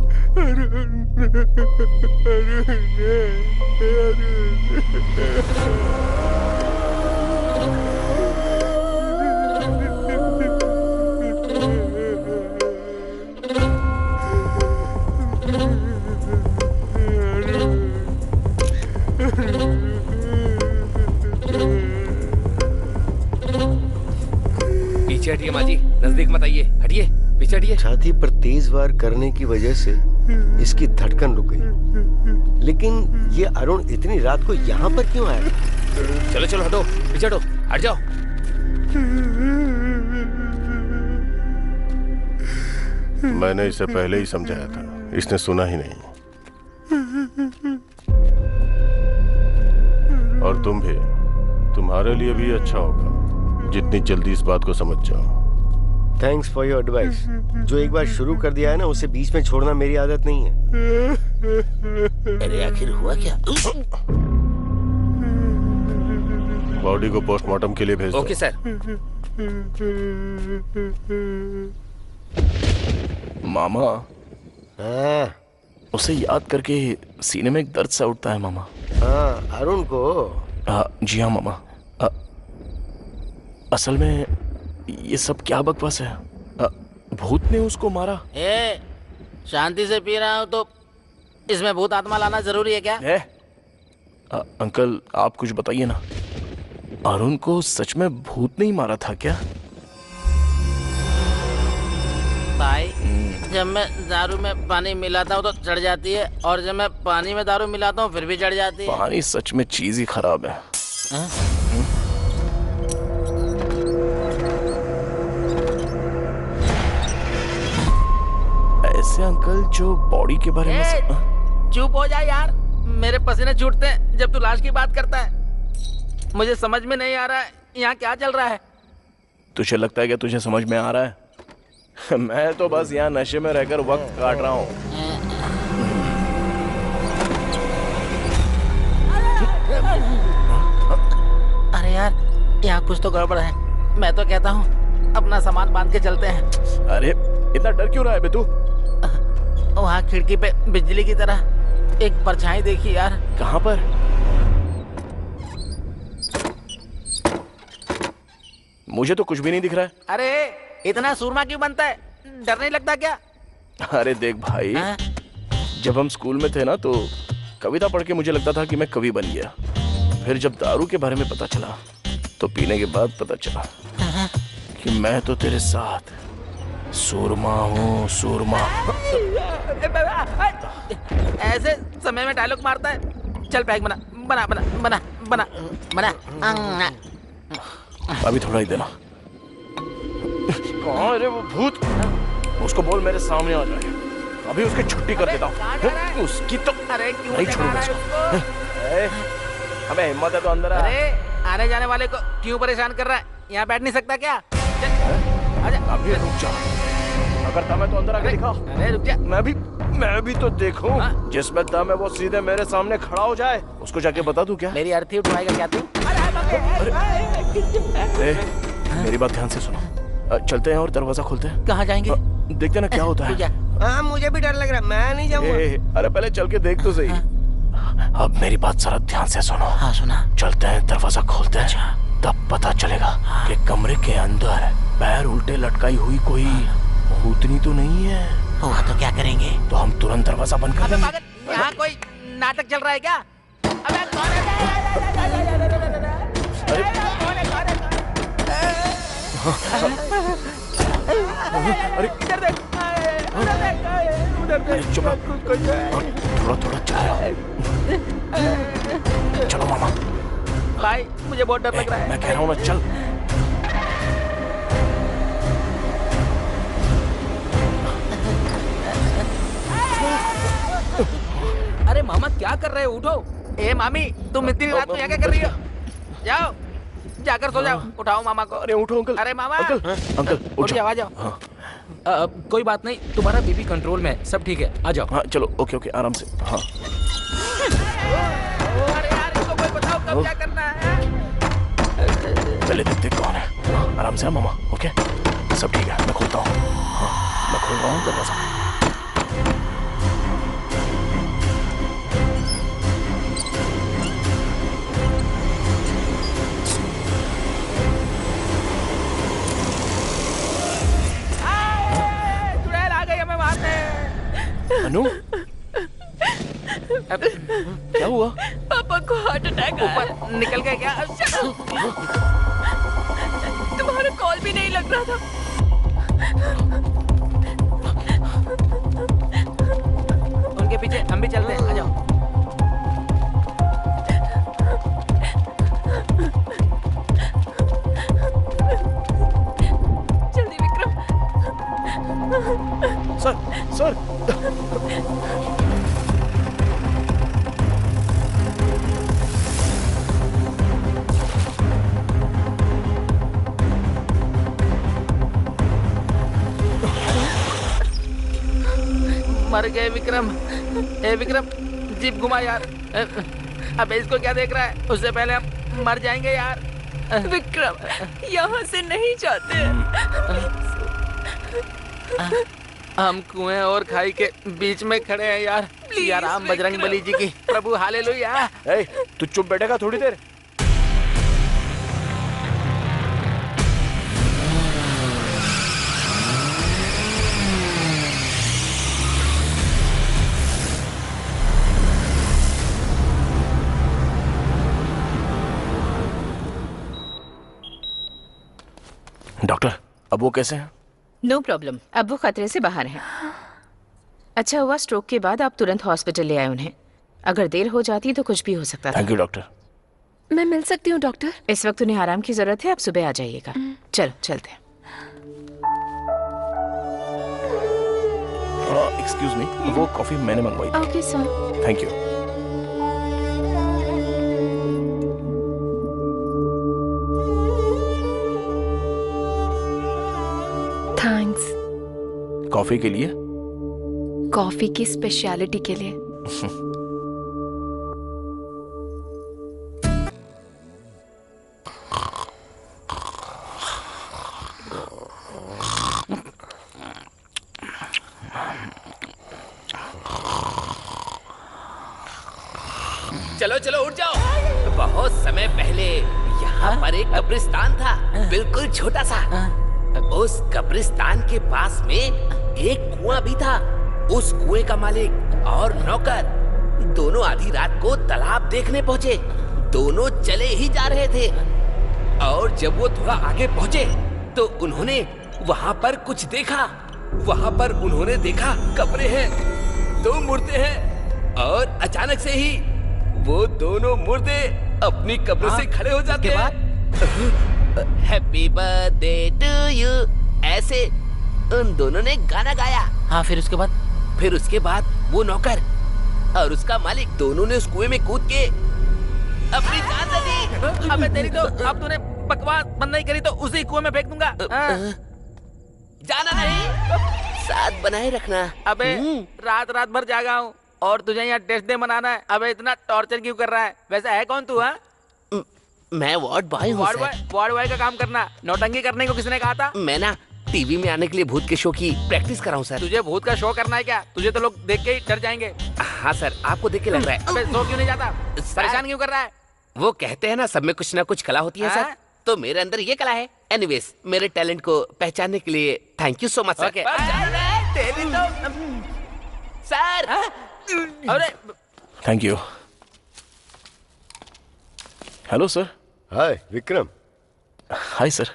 पीछे हटिए माँ जी, नजदीक मत आइए, हटिए, पीछे हटिए। छाती पर तेज वार करने की वजह से इसकी धड़कन रुक गई। लेकिन ये अरुण इतनी रात को यहाँ पर क्यों आया? चलो चलो हटो, पीछे हटो, हट जाओ। मैंने इसे पहले ही समझाया था, इसने सुना ही नहीं। और तुम भी, तुम्हारे लिए भी अच्छा होगा जितनी जल्दी इस बात को समझ जाओ। Thanks for your advice. जो एक बार शुरू कर दिया है ना, उसे बीच में छोड़ना मेरी आदत नहीं है। अरे आखिर हुआ क्या? बॉडी को पोस्टमार्टम के लिए भेज दो। Okay sir. मामा, उसे याद करके सीने में एक दर्द सा उठता है मामा। हाँ, अरुण को? जी हाँ मामा। असल में ये सब क्या बकवास है? भूत ने उसको मारा? शांति से पी रहा हूँ तो इसमें भूत आत्मा लाना जरूरी है क्या? अंकल आप कुछ बताइए ना, अरुण को सच में भूत नहीं मारा था क्या? भाई, जब मैं दारू में पानी मिलाता हूँ तो चढ़ जाती है, और जब मैं पानी में दारू मिलाता हूँ फिर भी चढ़ जाती है। पानी सच में चीज ही खराब है। ऐसे अंकल जो बॉडी के बारे में चुप हो जा यार, मेरे पसीने छूटते हैं जब तू लाश की बात करता है। मुझे समझ में नहीं आ रहा है यहाँ क्या चल रहा है। तुझे लगता है कि तुझे समझ में आ रहा है? मैं तो बस यहाँ नशे में रहकर वक्त काट रहा हूँ। अरे यार, यहाँ कुछ तो गड़बड़ है। मैं तो कहता हूँ अपना सामान बांध के चलते हैं। अरे इतना डर क्यों रहा है बे तू? वहाँ खिड़की पे बिजली की तरह एक परछाई देखी यार। कहाँ पर? मुझे तो कुछ भी नहीं दिख रहा है। अरे इतना सूरमा क्यों बनता है? डर नहीं लगता क्या? अरे देख भाई, जब हम स्कूल में थे ना तो कविता पढ़ के मुझे लगता था कि मैं कवि बन गया। फिर जब दारू के बारे में पता चला तो पीने के बाद पता चला कि मैं तो तेरे साथ सूरमा हूँ, सूरमा। ऐसे समय में डायलॉग मारता है। चल पैक बना बना बना बना बना बना। अभी थोड़ा ही देना। कहाँ है वो भूत? उसको बोल मेरे सामने आ जाए। अभी उसकी छुट्टी कर देता हूँ। उसकी तो नहीं छोड़ूंगा इसको। हमें हिम्मत है तो अंदर आ। अरे आने जाने वाले को क्यों परेशान कर रहा है? यहाँ बैठ नहीं सकता क्या? अभी रुक जा। अगर दम है तो अंदर आके दिखा। अरे रुक जा। मैं भी तो देखूं। जिसमें दम है वो सीधे मेरे सामने खड़ा हो जाए। उसको जाके बता दूं क्या? मेरी अर्थी उठवाएगा क्या तू? मेरी बात ध्यान से सुनो। चलते हैं और दरवाजा खोलते हैं। कहाँ जाएंगे? देखते ना क्या होता है। हाँ, मुझे भी डर लग रहा है, मैं नहीं जाऊंगा। अरे पहले चल के देख तो सही। अब मेरी बात जरा ध्यान से सुनो। हाँ सुना। चलते हैं, दरवाजा खोलते हैं, तब पता चलेगा कि कमरे के अंदर पैर उल्टे लटकाई हुई कोई भूतनी तो नहीं है। हुआ तो क्या करेंगे? तो हम तुरंत दरवाजा बंद कर देंगे। यहाँ कोई नाटक चल रहा है क्या? अबे कौन अरे इधर देख, उधर देख। चुप थोड़ा थोड़ा चलो मामा। भाई मुझे बहुत डर लग रहा है। मैं कह रहा हूँ ना, चल। अरे मामा क्या कर रहे हो? उठो। ए मामी, तुम इतनी रात को यहाँ क्या कर रही हो? जाओ, जाकर सो जाओ। उठाओ मामा को। अरे उठो अंकल। अरे मामा। अंकल उठ जाओ, आ जाओ। कोई बात नहीं, तुम्हारा बीपी कंट्रोल में, सब ठीक है, आ जाओ। हाँ चलो, ओके ओके, आराम से। हाँ अरे यार, इसको कोई बताओ कब क्या करना है। पहले देखते कौन है। आराम से मामा। ओके सब ठीक है, मैं खोलता हूँ। हाँ मैं खोल रहा हूँ दरवाजा। अनु, क्या हुआ? पापा को हार्ट अटैक ऊपर निकल गए क्या? तुम्हारा कॉल भी नहीं लग रहा था। उनके पीछे हम भी चलते हैं, आ जाओ। जल्दी विक्रम। मर गए विक्रम। ए विक्रम, जीप घुमा यार। अबे इसको क्या देख रहा है? उससे पहले हम मर जाएंगे यार। विक्रम, यहाँ से नहीं जाते। हम कुएं और खाई के बीच में खड़े हैं यार। या राम बजरंग बली जी की प्रभु हालेलुया। तू चुप बैठेगा थोड़ी देर? डॉक्टर, अब वो कैसे हैं? नो प्रॉब्लम, अब वो खतरे से बाहर हैं। अच्छा हुआ स्ट्रोक के बाद आप तुरंत हॉस्पिटल ले आए उन्हें। अगर देर हो जाती तो कुछ भी हो सकता था। Thank you doctor. मैं मिल सकती हूँ डॉक्टर? इस वक्त उन्हें आराम की जरूरत है, आप सुबह आ जाइएगा। चलो चलते हैं। एक्सक्यूज मी, वो कॉफी मैंने मंगवाई थी। Okay sir. Thank you. Thanks. Coffee के लिए? कॉफी की स्पेशलिटी के लिए। चलो चलो उठ जाओ। बहुत समय पहले यहाँ पर एक कब्रिस्तान था, बिल्कुल छोटा सा। उस कब्रिस्तान के पास में एक कुआं भी था। उस कुएं का मालिक और नौकर दोनों आधी रात को तालाब देखने पहुंचे। दोनों चले ही जा रहे थे और जब वो थोड़ा आगे पहुंचे तो उन्होंने वहां पर कुछ देखा। वहां पर उन्होंने देखा कब्रें हैं, 2 मुर्दे हैं और अचानक से ही वो दोनों मुर्दे अपनी कब्र से खड़े हो जाते हैं। हैप्पी बर्थडे टू यू, ऐसे उन दोनों ने गाना गाया। हाँ, फिर उसके बाद वो नौकर और उसका मालिक दोनों ने उस कुएं में कूद के अपनी जान दे दी। अबे तेरी तो, अब तूने बकवास बंद नहीं करी तो उसी कुएं में फेंक दूंगा। जाना नहीं, साथ बनाए रखना। अबे रात रात भर जागा हूँ और तुझे यहाँ टेस्ट डे मनाना है। अबे इतना टॉर्चर क्यों कर रहा है? वैसे है कौन तू? हाँ, मैं वार्ड बॉय हूँ। वार्ड बॉय का काम करना, नौटंकी करने को किसने कहा था? मैं ना टीवी में आने के लिए भूत के शो की प्रैक्टिस कर रहा हूँ सर। तुझे भूत का शो करना है क्या? तुझे तो लोग देख के ही डर जाएंगे। हाँ सर, आपको देख के लग रहा है। अबे सो क्यों नहीं जाता? परेशान क्यों कर रहा है? वो कहते हैं ना सब में कुछ ना कुछ कला होती है सर, तो मेरे अंदर ये कला है। एनीवेज, मेरे टैलेंट को पहचानने के लिए thank you so much sir. Sir, अरे thank you. Hello sir. Hi Vikram. Hi sir.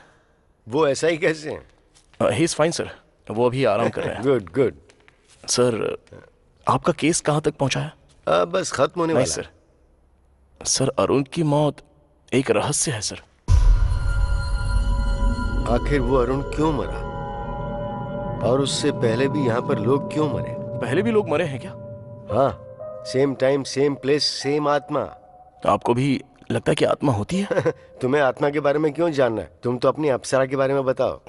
वो ऐसा ही कैसे हैं? ही इज फाइन सर, वो अभी आराम कर रहे हैं। Good good. सर, आपका केस कहाँ तक पहुंचा है? बस खत्म होने वाला है। सर, सर अरुण की मौत एक रहस्य है सर। आखिर वो अरुण क्यों मरा? और उससे पहले भी यहाँ पर लोग क्यों मरे? पहले भी लोग मरे हैं क्या? हाँ, same time same place same आत्मा। आपको भी लगता है कि आत्मा होती है? तुम्हें आत्मा के बारे में क्यों जानना है? तुम तो अपनी अप्सरा के बारे में बताओ।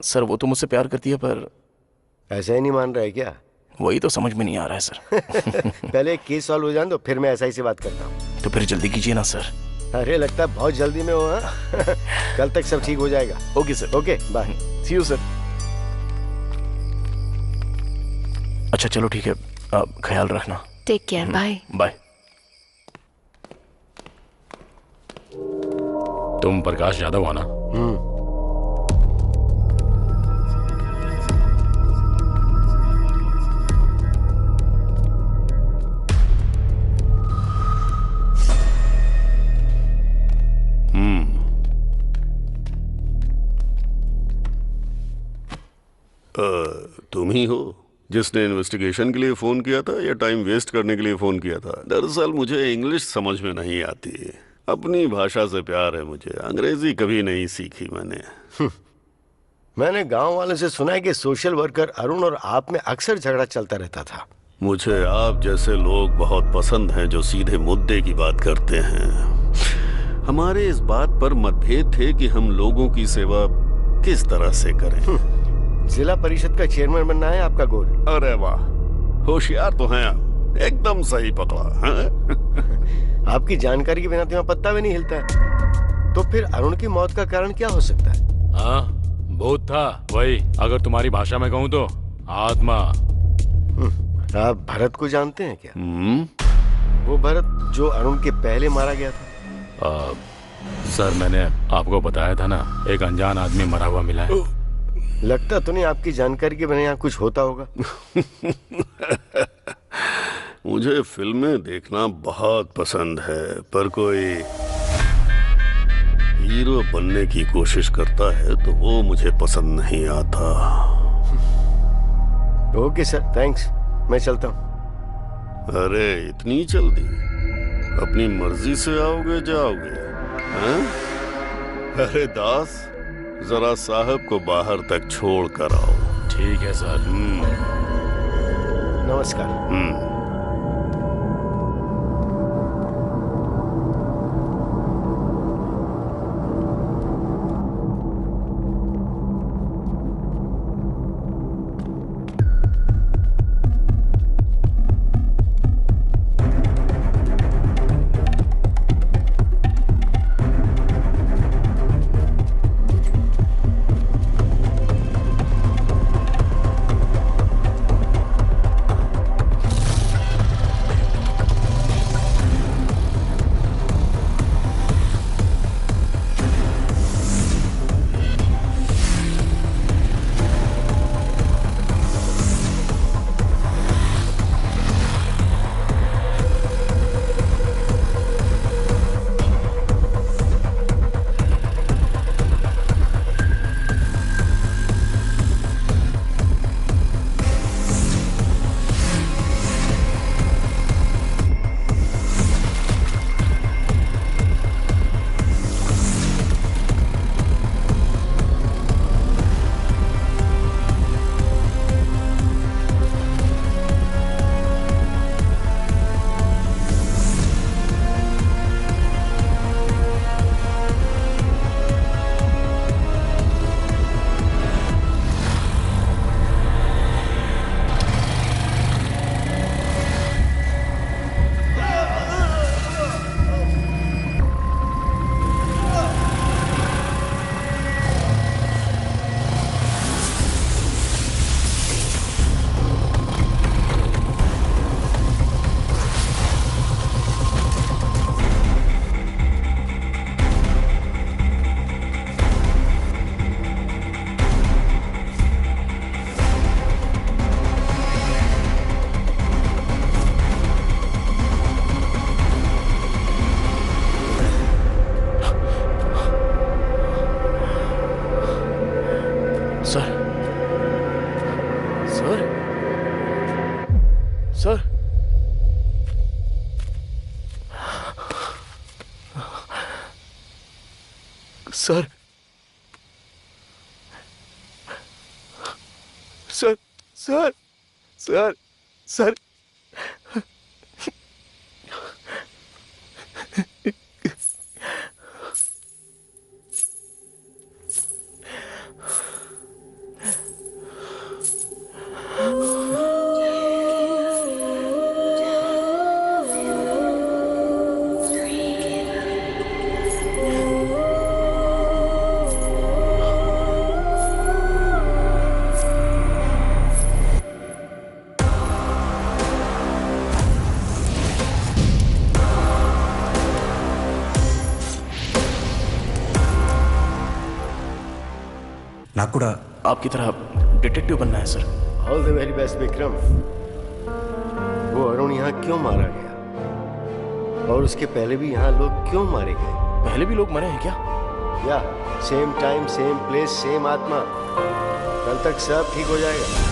सर, वो तो मुझसे प्यार करती है, पर ऐसा ही नहीं मान रहा है क्या? वही तो समझ में नहीं आ रहा है सर। पहले एक केस सॉल्व हो जाए तो फिर मैं ऐसा ही से बात करता हूँ। तो फिर जल्दी कीजिए ना सर। अरे लगता है बहुत जल्दी में हो। कल तक सब ठीक हो जाएगा। Okay sir. Okay bye. See you sir. अच्छा चलो ठीक है, आप ख्याल रखना। Take care. Bye bye. तुम प्रकाश यादव हो ना? तुम ही हो जिसने इन्वेस्टिगेशन के लिए फोन किया था या टाइम वेस्ट करने के लिए फोन किया था? दरअसल मुझे इंग्लिश समझ में नहीं आती। अपनी भाषा से प्यार है मुझे, अंग्रेजी कभी नहीं सीखी मैंने। मैंने गांव वालों से सुना है कि सोशल वर्कर अरुण और आप में अक्सर झगड़ा चलता रहता था। मुझे आप जैसे लोग बहुत पसंद हैं जो सीधे मुद्दे की बात करते हैं। हमारे इस बात पर मतभेद थे कि हम लोगों की सेवा किस तरह से करें। जिला परिषद का चेयरमैन बनना है आपका गोल? अरे वाह, होशियार तो हैं आप, एकदम सही पकड़ा। हाँ? आपकी जानकारी के बिना तो यहाँ पत्ता भी नहीं हिलता है। तो फिर अरुण की मौत का कारण क्या हो सकता है? हाँ, भूत था वही, अगर तुम्हारी भाषा में कहूँ तो आत्मा। आप भरत को जानते हैं क्या? वो भरत जो अरुण के पहले मारा गया था। सर मैंने आपको बताया था ना, एक अनजान आदमी मरा हुआ मिला है। लगता तो नहीं आपकी जानकारी के बिना यहाँ कुछ होता होगा। मुझे फिल्में देखना बहुत पसंद है, पर कोई हीरो बनने की कोशिश करता है तो वो मुझे पसंद नहीं आता। ओके सर, थैंक्स, मैं चलता हूँ। अरे इतनी जल्दी? अपनी मर्जी से आओगे जाओगे? हैं? अरे दास, जरा साहब को बाहर तक छोड़ कर आओ। ठीक है सर। नमस्कार। Sir sir sir sir sir नाकुड़ा, आपकी तरह डिटेक्टिव बनना है sir. All the very best Vikram. वो अरुण यहाँ क्यों मारा गया और उसके पहले भी यहाँ लोग क्यों मारे गए? पहले भी लोग मरे हैं क्या? या same time same place same आत्मा। कल तक सब ठीक हो जाएगा।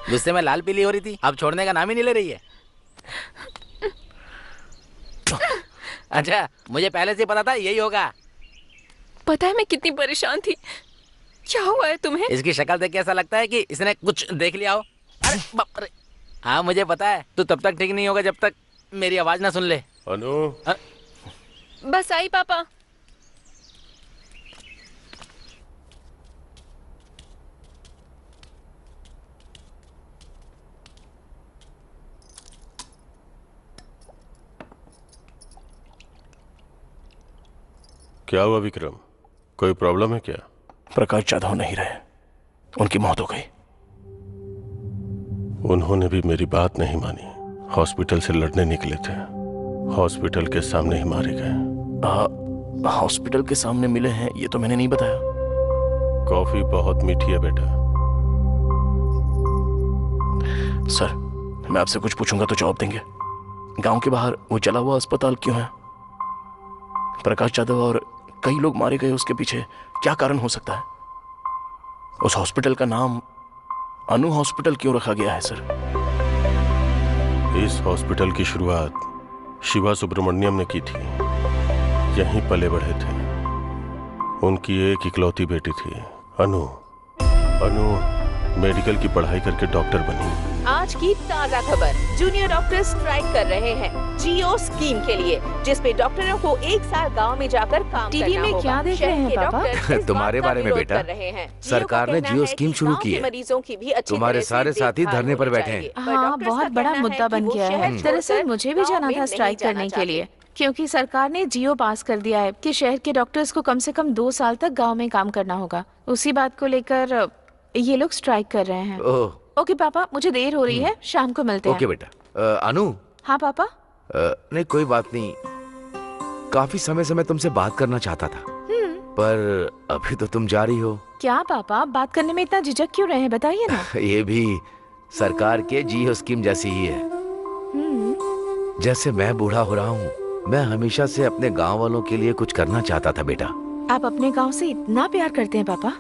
गुस्से में लाल पीली हो रही थी, अब छोड़ने का नाम ही नहीं ले रही है। अच्छा, मुझे पहले से पता था यही होगा। पता है मैं कितनी परेशान थी। क्या हुआ है तुम्हें? इसकी शक्ल देख के ऐसा लगता है कि इसने कुछ देख लिया हो। अरे बाप रे। हाँ मुझे पता है, तू तब तक ठीक नहीं होगा जब तक मेरी आवाज ना सुन ले। अनु। बस आई पापा। क्या हुआ विक्रम, कोई प्रॉब्लम है क्या? प्रकाश जाधव नहीं रहे, उनकी मौत हो गई। उन्होंने भी मेरी बात नहीं मानी। हॉस्पिटल से लड़ने निकले थे, हॉस्पिटल के सामने ही मारे गए। हॉस्पिटल के सामने मिले हैं ये तो मैंने नहीं बताया। कॉफी बहुत मीठी है बेटा। सर मैं आपसे कुछ पूछूंगा तो जवाब देंगे। गांव के बाहर वो जला हुआ अस्पताल क्यों है? प्रकाश जाधव और कई लोग मारे गए, उसके पीछे क्या कारण हो सकता है? उस हॉस्पिटल का नाम अनु हॉस्पिटल क्यों रखा गया है सर? इस हॉस्पिटल की शुरुआत शिवा सुब्रमण्यम ने की थी। यहीं पले बढ़े थे। उनकी एक इकलौती बेटी थी अनु। अनु मेडिकल की पढ़ाई करके डॉक्टर बनी। आज की ताजा खबर, जूनियर डॉक्टर स्ट्राइक कर रहे हैं जियो स्कीम के लिए, जिसमें डॉक्टरों को 1 साल गांव में जाकर काम टीवी करना में होगा। क्या देख रहे हैं पापा? तुम्हारे बारे में बेटा, सरकार ने जियो स्कीम शुरू की है। मरीजों की भी अच्छी तुम्हारे सारे साथी धरने पर बैठे हैं। हाँ बहुत बड़ा मुद्दा बन गया है। दरअसल मुझे भी जाना था स्ट्राइक करने के लिए, क्योंकि सरकार ने जियो पास कर दिया है कि शहर के डॉक्टर्स को कम से कम 2 साल तक गाँव में काम करना होगा। उसी बात को लेकर ये लोग स्ट्राइक कर रहे हैं। ओके पापा, मुझे देर हो रही है, शाम को मिलते हैं। ओके बेटा। अनु। हाँ पापा। नहीं कोई बात नहीं, काफी समय से मैं तुमसे बात करना चाहता था, पर अभी तो तुम जा रही हो। क्या पापा, बात करने में इतना झिझक क्यों रहे हैं, बताइए ना। ये भी सरकार के जियो स्कीम जैसी ही है। जैसे मैं बूढ़ा हो रहा हूँ, मैं हमेशा से अपने गांव वालों के लिए कुछ करना चाहता था बेटा। आप अपने गांव से इतना प्यार करते हैं पापा?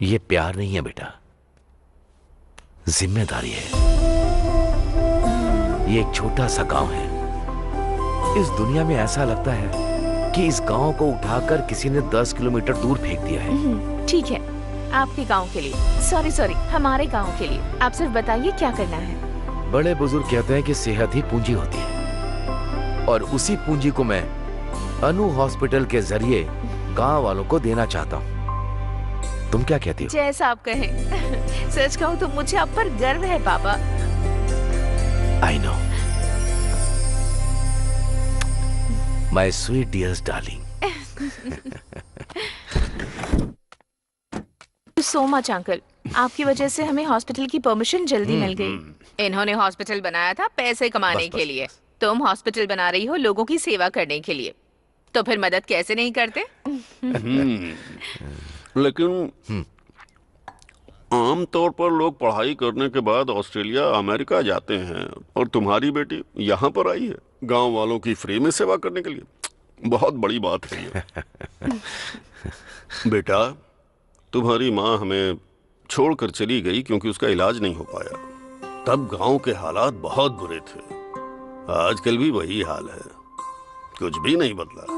ये प्यार नहीं है बेटा, जिम्मेदारी है। ये एक छोटा सा गांव है। इस दुनिया में ऐसा लगता है कि इस गांव को उठाकर किसी ने 10 किलोमीटर दूर फेंक दिया है। ठीक है, आपके गांव के लिए। सॉरी, हमारे गांव के लिए। आप सिर्फ बताइए क्या करना है। बड़े बुजुर्ग कहते हैं कि सेहत ही पूंजी होती है, और उसी पूंजी को मैं अनु हॉस्पिटल के जरिए गांव वालों को देना चाहता हूँ। तुम क्या कहती हो? जैसा आप कहें। सच कहूँ तो मुझे आप पर गर्व है पापा। I know my sweet dears darling. So much uncle, आपकी वजह से हमें हॉस्पिटल की परमिशन जल्दी मिल गई। इन्होंने हॉस्पिटल बनाया था पैसे कमाने के लिए, तुम हॉस्पिटल बना रही हो लोगों की सेवा करने के लिए, तो फिर मदद कैसे नहीं करते? लेकिन आम तौर पर लोग पढ़ाई करने के बाद ऑस्ट्रेलिया अमेरिका जाते हैं, और तुम्हारी बेटी यहाँ पर आई है गांव वालों की फ्री में सेवा करने के लिए। बहुत बड़ी बात है ये। बेटा, तुम्हारी माँ हमें छोड़कर चली गई क्योंकि उसका इलाज नहीं हो पाया। तब गांव के हालात बहुत बुरे थे। आजकल भी वही हाल है, कुछ भी नहीं बदला।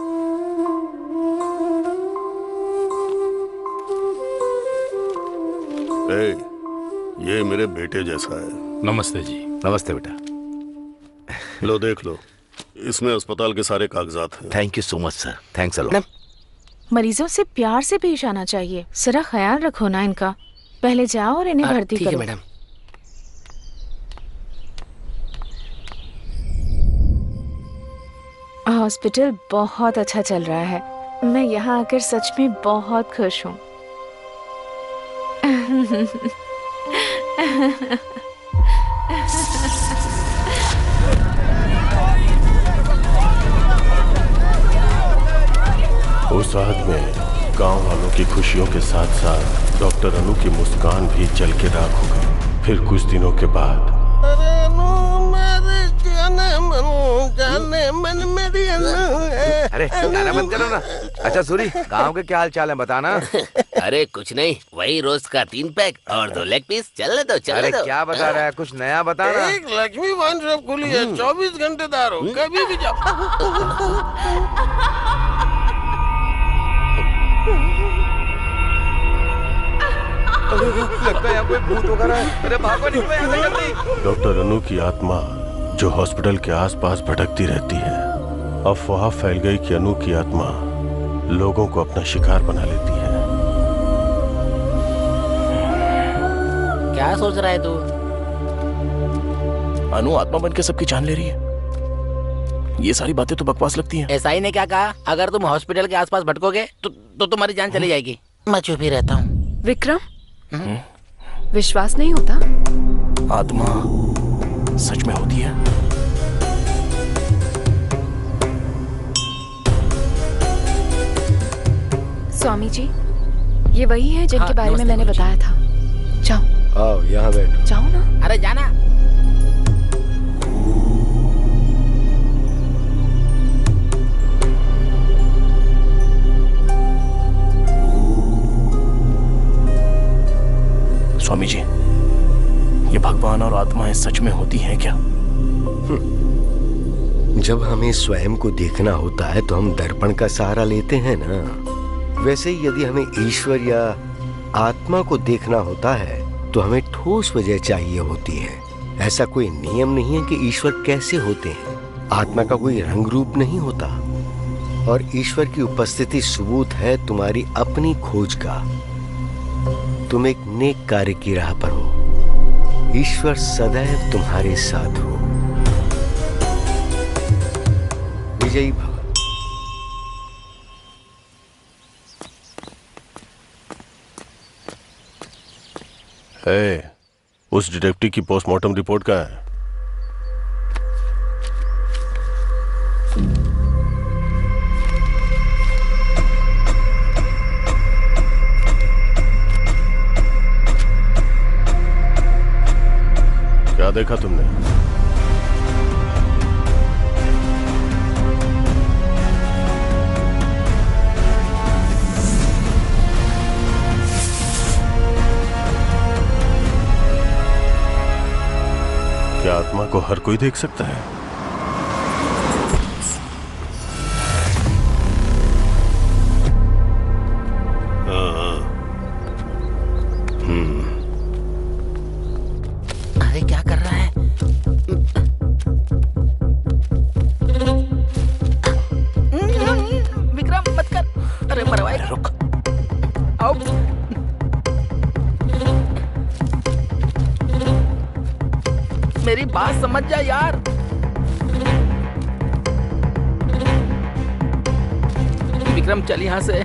ये मेरे बेटे जैसा है। नमस्ते जी। नमस्ते बेटा। लो देख लो, इसमें अस्पताल के सारे कागजात हैं। Thank you so much sir. Thanks a lot. मरीजों से प्यार से पेश आना चाहिए। जरा ख्याल रखो ना इनका। पहले जाओ और इन्हें भर्ती करो। ठीक है मैडम। हॉस्पिटल बहुत अच्छा चल रहा है। मैं यहाँ आकर सच में बहुत खुश हूँ। उस रात में गांव वालों की खुशियों के साथ साथ डॉक्टर अनु की मुस्कान भी जल के राख हो गई। फिर कुछ दिनों के बाद अरे गाना बंद करो ना। अच्छा सूरी, गांव के क्या हाल चाल है बताना। अरे कुछ नहीं, वही रोज का 3 पैक और 2 लेग पीस। चलने दो चलने अरे दो। क्या बता रहा है, कुछ नया बताना। एक लक्ष्मी वाइन शॉप खुली है, 24 घंटे दार हो, कभी भी जाओ। लगता है यहाँ कोई भूत वगैरह है। अरे भागो, निकलो यहाँ से जल्दी। डॉक्टर अनु की आत्मा जो हॉस्पिटल के आसपास भटकती रहती है, अफवाह फैल गई कि अनु की आत्मा लोगों को अपना शिकार बना लेती है। क्या सोच रहा है तू? अनु आत्मा बन के सबकी जान ले रही है। ये सारी बातें तो बकवास लगती हैं। एसआई ने क्या कहा? अगर तुम हॉस्पिटल के आसपास भटकोगे तो तुम्हारी जान चली जाएगी। मैं चुप ही रहता हूँ। विक्रम, विश्वास नहीं होता? आत्मा सच में होती है। स्वामी जी, ये वही है जिनके बारे में मैंने बताया था। जाओ। आओ यहाँ बैठो। जाओ ना। अरे जाना। स्वामी जी, ये भगवान और आत्माएं सच में होती हैं क्या? जब हमें स्वयं को देखना होता है तो हम दर्पण का सहारा लेते हैं ना। वैसे ही यदि हमें ईश्वर या आत्मा को देखना होता है तो हमें ठोस वजह चाहिए होती है। ऐसा कोई नियम नहीं है कि ईश्वर कैसे होते हैं। आत्मा का कोई रंग रूप नहीं होता और ईश्वर की उपस्थिति सबूत है तुम्हारी अपनी खोज का। तुम एक नेक कार्य की राह पर हो। ईश्वर सदैव तुम्हारे साथ हो। विजयी भव। उस डिटेक्टिव की पोस्टमार्टम रिपोर्ट कहाँ है? क्या देखा तुमने? क्या आत्मा को हर कोई देख सकता है? अरे क्या कर रहा है? विक्रम मत कर। अरे मरवाए। रुक। आओ। मेरी बात समझ जा यार। विक्रम चल यहां से।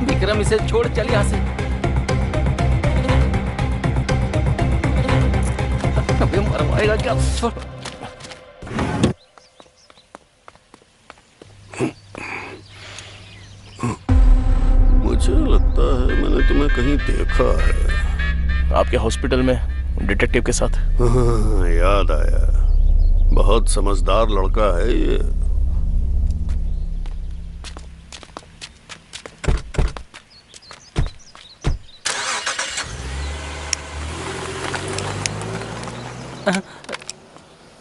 विक्रम इसे छोड़, चल यहां से। अबे मरवाएगा क्या? छोड़। मुझे लगता है मैंने तुम्हें कहीं देखा है। आपके हॉस्पिटल में डिटेक्टिव के साथ। हाँ, याद आया। बहुत समझदार लड़का है ये।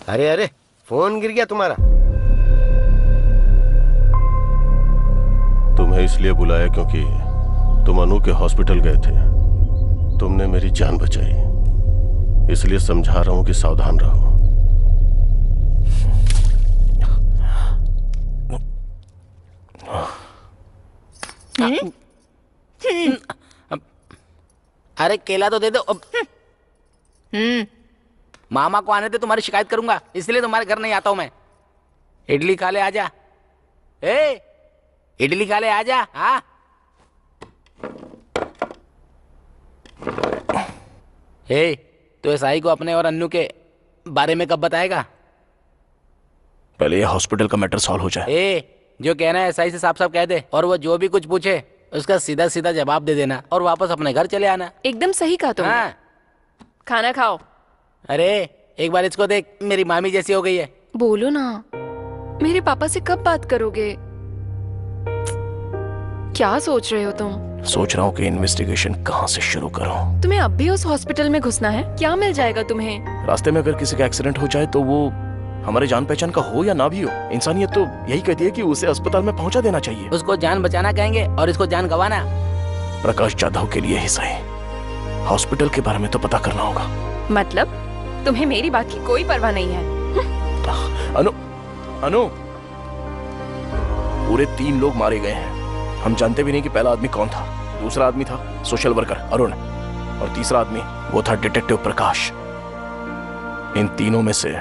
अरे अरे, फोन गिर गया तुम्हारा। तुम्हें इसलिए बुलाया क्योंकि तुम अनु के हॉस्पिटल गए थे। तुमने मेरी जान बचाई, इसलिए समझा रहा हूं कि सावधान रहो। अरे केला तो दे दो। मामा को आने दे, तुम्हारी शिकायत करूंगा, इसलिए तुम्हारे घर नहीं आता हूं मैं। इडली खा ले, आजा। इडली खा ले, आजा। हाँ तो एसआई को अपने और अन्नू के बारे में कब बताएगा? पहले ये हॉस्पिटल का मैटर सॉल्व हो जाए। जो कहना है एसआई से साफ साफ कह दे, और वो जो भी कुछ पूछे उसका सीधा सीधा जवाब दे देना और वापस अपने घर चले आना। एकदम सही कहा तुमने। हाँ। खाना खाओ। अरे एक बार इसको देख, मेरी मामी जैसी हो गई है। बोलो ना, मेरे पापा से कब बात करोगे? क्या सोच रहे हो तुम? सोच रहा हूँ कि इन्वेस्टिगेशन कहाँ से शुरू करूँ। तुम्हें अब भी उस हॉस्पिटल में घुसना है? क्या मिल जाएगा तुम्हें? रास्ते में अगर किसी का एक्सीडेंट हो जाए तो वो हमारे जान पहचान का हो या ना भी हो, इंसानियत तो यही कहती है कि उसे अस्पताल में पहुंचा देना चाहिए। उसको जान बचाना कहेंगे और इसको जान गंवाना। प्रकाश जाधव के लिए ही सही, हॉस्पिटल के बारे में तो पता करना होगा। मतलब तुम्हें मेरी बात की कोई परवाह नहीं है? अनु, अनु, पूरे 3 लोग मारे गए हैं। हम जानते भी नहीं कि पहला आदमी कौन था। दूसरा आदमी था सोशल वर्कर अरुण, और तीसरा आदमी वो था डिटेक्टिव प्रकाश। इन तीनों में से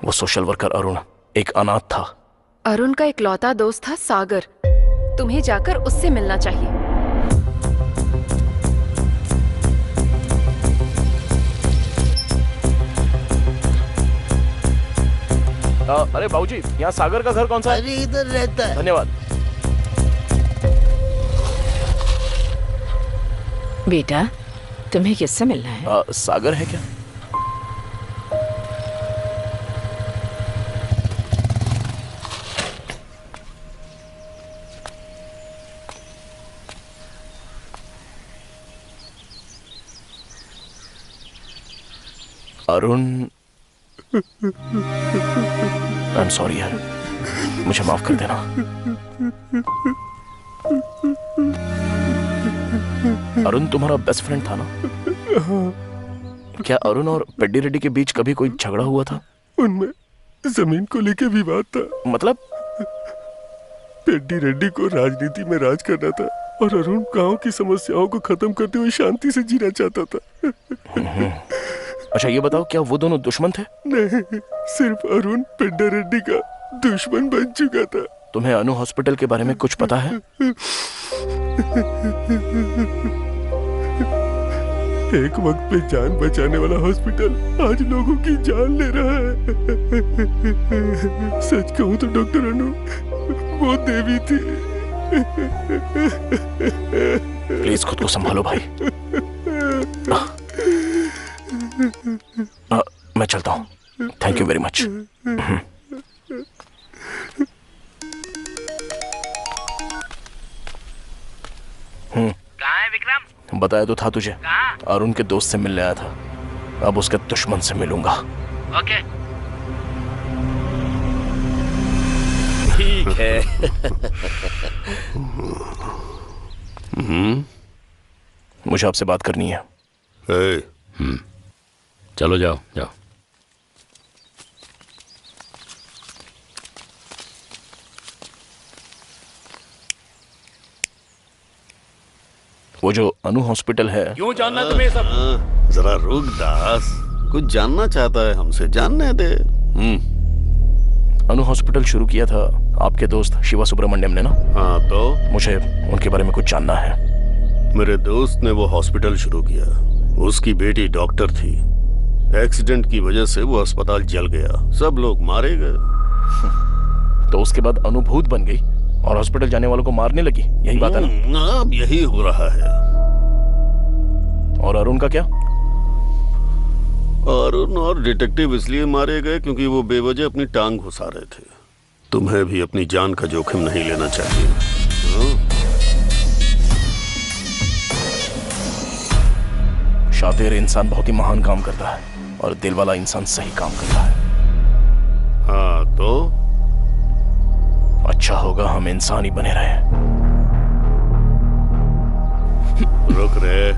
वो सोशल वर्कर अरुण एक अनाथ था। अरुण का इकलौता दोस्त था सागर। तुम्हें जाकर उससे मिलना चाहिए। अरे बाबूजी, यहाँ सागर का घर कौन सा है? अरे इधर रहता है। धन्यवाद। बेटा, तुम्हें किससे मिलना है? सागर है क्या? अरुण, आई एम सॉरी यार, मुझे माफ कर देना। अरुण तुम्हारा बेस्ट फ्रेंड था ना? क्या अरुण और पेड्डी रेड्डी के बीच कभी कोई झगड़ा हुआ था? उनमें जमीन को लेके विवाद था। मतलब? पेड्डी रेड्डी को राजनीति में राज करना था और अरुण गांव की समस्याओं को खत्म करते हुए शांति से जीना चाहता था। अच्छा ये बताओ, क्या वो दोनों दुश्मन थे? नहीं, सिर्फ अरुण पेड्डी रेड्डी का दुश्मन बन चुका था। तुम्हें अनु हॉस्पिटल के बारे में कुछ पता है? एक वक्त पे जान बचाने वाला हॉस्पिटल आज लोगों की जान ले रहा है। सच कहूं तो डॉक्टर अनु वो देवी थी। प्लीज खुद को संभालो भाई। मैं चलता हूँ। Thank you very much. कहाँ है विक्रम? बताया तो था तुझे। कहाँ? अरुण के दोस्त से मिलने आया था, अब उसके दुश्मन से मिलूंगा। ओके। ठीक है। मुझे आपसे बात करनी है। चलो जाओ जाओ। वो जो अनु हॉस्पिटल है, क्यों जानना तुम्हें सब? जरा रुक दास, कुछ जानना चाहता है हमसे, जानने दे। अनु हॉस्पिटल शुरू किया था आपके दोस्त शिवा सुब्रमण्यम ने ना? हाँ तो? मुझे उनके बारे में कुछ जानना है। मेरे दोस्त ने वो हॉस्पिटल शुरू किया, उसकी बेटी डॉक्टर थी। एक्सीडेंट की वजह से वो अस्पताल जल गया, सब लोग मारे गए। तो उसके बाद अनु भूत बन गई और हॉस्पिटल जाने वालों को मारने लगी, यही बात है ना? अब यही हो रहा है। और अरुण का क्या? अरुण और डिटेक्टिव इसलिए मारे गए क्योंकि वो बेवजह अपनी टांग घुसा रहे थे। तुम्हें भी अपनी जान का जोखिम नहीं लेना चाहिए। शातिर इंसान बहुत ही महान काम करता है और दिल वाला इंसान सही काम करता है। हाँ तो? अच्छा होगा हम इंसान ही बने रहे। रुक रे,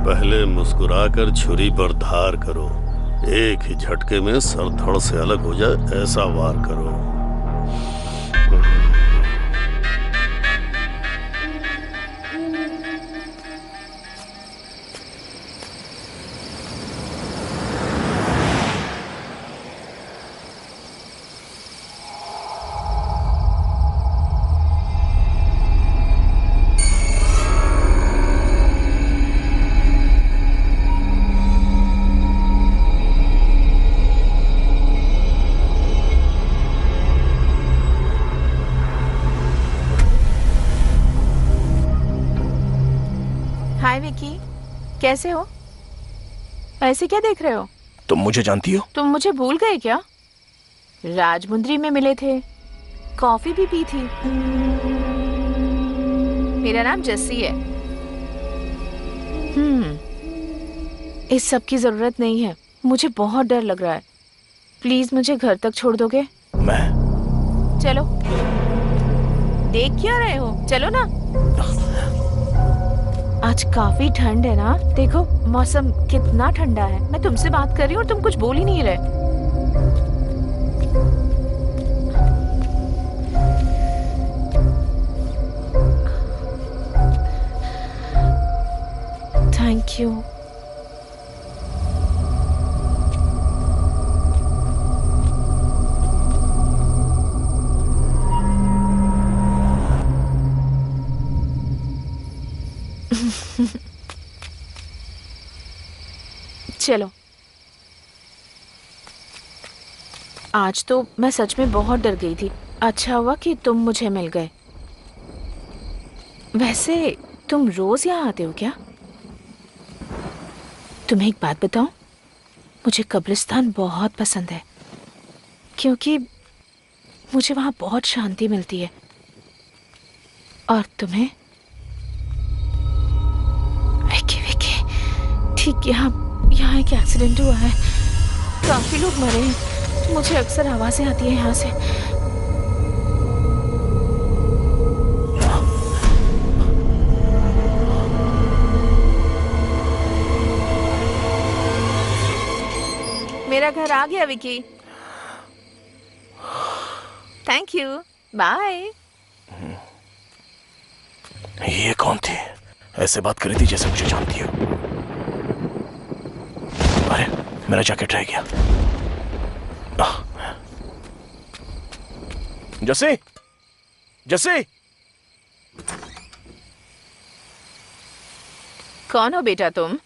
पहले मुस्कुराकर छुरी पर धार करो, एक ही झटके में सर धड़ से अलग हो जाए ऐसा वार करो। हाय विकी, कैसे हो? ऐसे क्या देख रहे हो? तुम मुझे जानती हो? तुम मुझे भूल गए क्या? राजमुंद्री में मिले थे, कॉफी भी पी थी। मेरा नाम जस्सी है। इस सब की जरूरत नहीं है, मुझे बहुत डर लग रहा है। प्लीज मुझे घर तक छोड़ दोगे? चलो। देख क्या रहे हो, चलो ना। आज काफी ठंड है ना, देखो मौसम कितना ठंडा है। मैं तुमसे बात कर रही हूँ और तुम कुछ बोल ही नहीं रहे। Thank you. चलो। आज तो मैं सच में बहुत डर गई थी। अच्छा हुआ कि तुम मुझे मिल गए। वैसे तुम रोज यहाँ आते हो क्या? तुम्हें एक बात बताऊं, मुझे कब्रिस्तान बहुत पसंद है क्योंकि मुझे वहां बहुत शांति मिलती है। और तुम्हें? विकी विकी, ठीक यहाँ एक एक्सीडेंट हुआ है, काफी लोग मरे हैं। मुझे अक्सर आवाजें आती है यहाँ से। मेरा घर आ गया विकी। Thank you, bye. ये कौन थी? ऐसे बात करी थी जैसे मुझे जानती हो। अरे मेरा जैकेट रह गया। जस्सी, जस्सी। कौन हो बेटा तुम?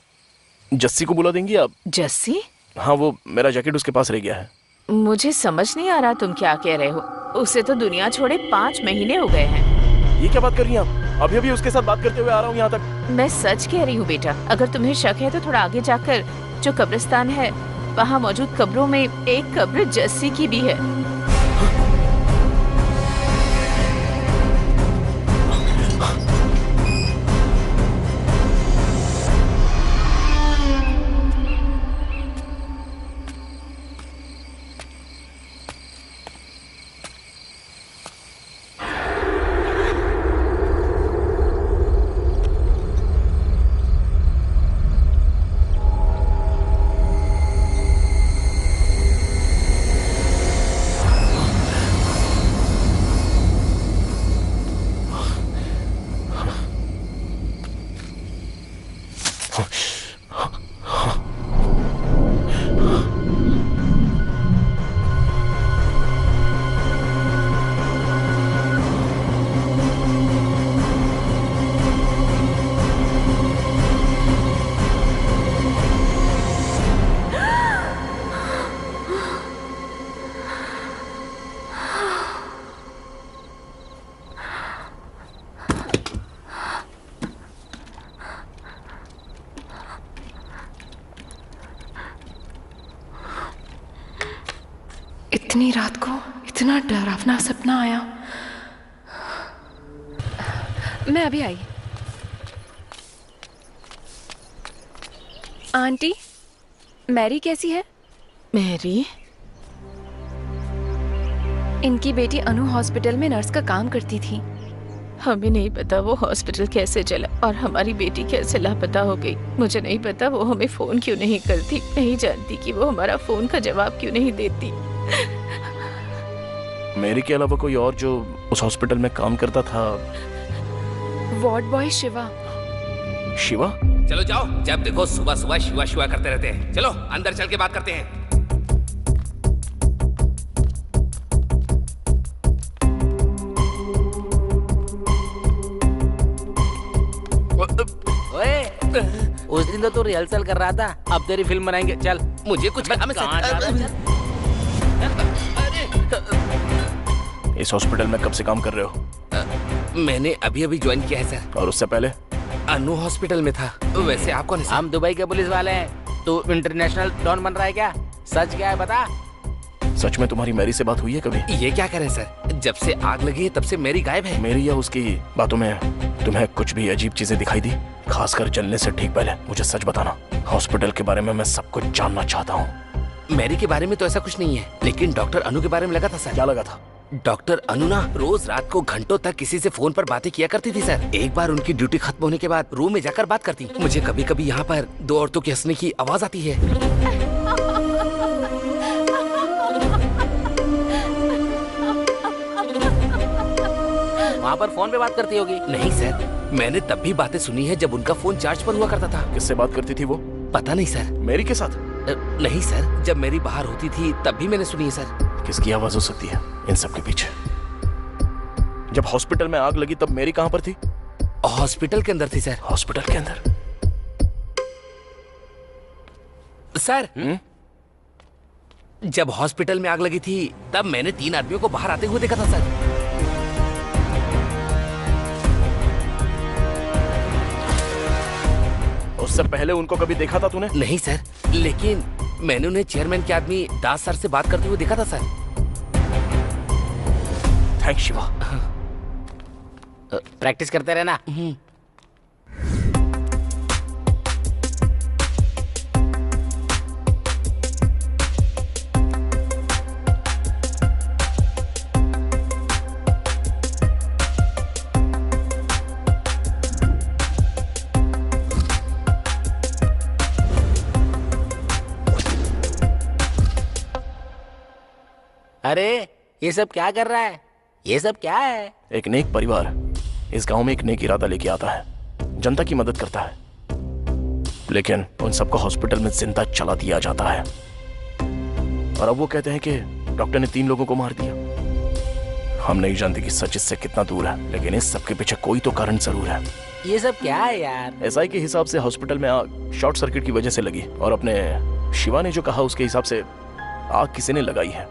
जस्सी को बुला देंगी आप? जस्सी? हाँ, वो मेरा जैकेट उसके पास रह गया है। मुझे समझ नहीं आ रहा तुम क्या कह रहे हो। उसे तो दुनिया छोड़े 5 महीने हो गए हैं। ये क्या बात कर रही हैं आप? अभी अभी उसके साथ बात करते हुए आ रहा हूँ यहाँ तक। मैं सच कह रही हूँ बेटा। अगर तुम्हें शक है तो थोड़ा आगे जाकर जो कब्रिस्तान है वहाँ मौजूद कब्रों में एक कब्र जस्सी की भी है। इतनी रात को इतना डरावना सपना आया। मैं अभी आई। आंटी, मैरी कैसी है? मैरी? इनकी बेटी अनु हॉस्पिटल में नर्स का काम करती थी। हमें नहीं पता वो हॉस्पिटल कैसे चला और हमारी बेटी कैसे लापता हो गई। मुझे नहीं पता वो हमें फोन क्यों नहीं करती। नहीं जानती कि वो हमारा फोन का जवाब क्यों नहीं देती। मेरी के अलावा कोई और जो उस हॉस्पिटल में काम करता था? Ward boy Shiva. शिवा? चलो जाओ, जब देखो सुबह सुबह शिवा शिवा करते रहते हैं। चलो अंदर चल के बात करते हैं। उस दिन तो तू रिहर्सल कर रहा था, अब तेरी फिल्म बनाएंगे। चल, मुझे कुछ काम है। इस हॉस्पिटल में कब से काम कर रहे हो? मैंने अभी अभी ज्वाइन किया है सर। और उससे पहले? अनु हॉस्पिटल में था। वैसे आप कौन है? हम दुबई के पुलिस वाले हैं। तू इंटरनेशनल डॉन बन रहा है क्या? सच क्या है बता। सच में तुम्हारी मैरी से बात हुई है कभी? ये क्या करे सर, जब से आग लगी है तब से मेरी गायब है। मेरी या उसकी बातों में तुम्हें कुछ भी अजीब चीजें दिखाई दी? खासकर जलने से ठीक पहले मुझे सच बताना। हॉस्पिटल के बारे में मैं सब कुछ जानना चाहता हूँ। मैरी के बारे में तो ऐसा कुछ नहीं है, लेकिन डॉक्टर अनु के बारे में लगा था सर। क्या लगा था? डॉक्टर अनु ना रोज रात को घंटों तक किसी से फोन पर बातें किया करती थी सर। एक बार उनकी ड्यूटी खत्म होने के बाद रूम में जाकर बात करती। मुझे कभी कभी यहाँ पर दो औरतों के हंसने की आवाज आती है। वहाँ पर फोन पे बात करती होगी। नहीं सर, मैंने तब भी बातें सुनी है जब उनका फोन चार्ज पर हुआ करता था। किससे बात करती थी वो? पता नहीं सर। मेरी के साथ? नहीं सर, जब मेरी बाहर होती थी तब भी मैंने सुनी है सर। किसकी आवाज हो सकती है इन सब के पीछे? जब हॉस्पिटल में आग लगी तब मेरी कहां पर थी? हॉस्पिटल के अंदर थी सर। हॉस्पिटल के अंदर? सर जब हॉस्पिटल में आग लगी थी तब मैंने 3 आदमियों को बाहर आते हुए देखा था सर। उससे पहले उनको कभी देखा था तूने? नहीं सर, लेकिन मैंने उन्हें चेयरमैन के आदमी दास सर से बात करते हुए देखा था सर। थैंक्स शिवा। प्रैक्टिस करते रहना। अरे ये सब क्या कर रहा है? ये सब क्या है? एक नेक परिवार इस गांव में एक नेक इरादा लेके आता है, जनता की मदद करता है, लेकिन उन सबको हॉस्पिटल में जिंदा चला दिया जाता है। और अब वो कहते हैं कि डॉक्टर ने 3 लोगों को मार दिया। हम नहीं जानते कि सच इससे कितना दूर है, लेकिन इस सब के पीछे कोई तो कारण जरूर है। ये सब क्या है यार? एसआई के हिसाब से हॉस्पिटल में आग शॉर्ट सर्किट की वजह से लगी, और अपने शिवा ने जो कहा उसके हिसाब से आग किसी ने लगाई है।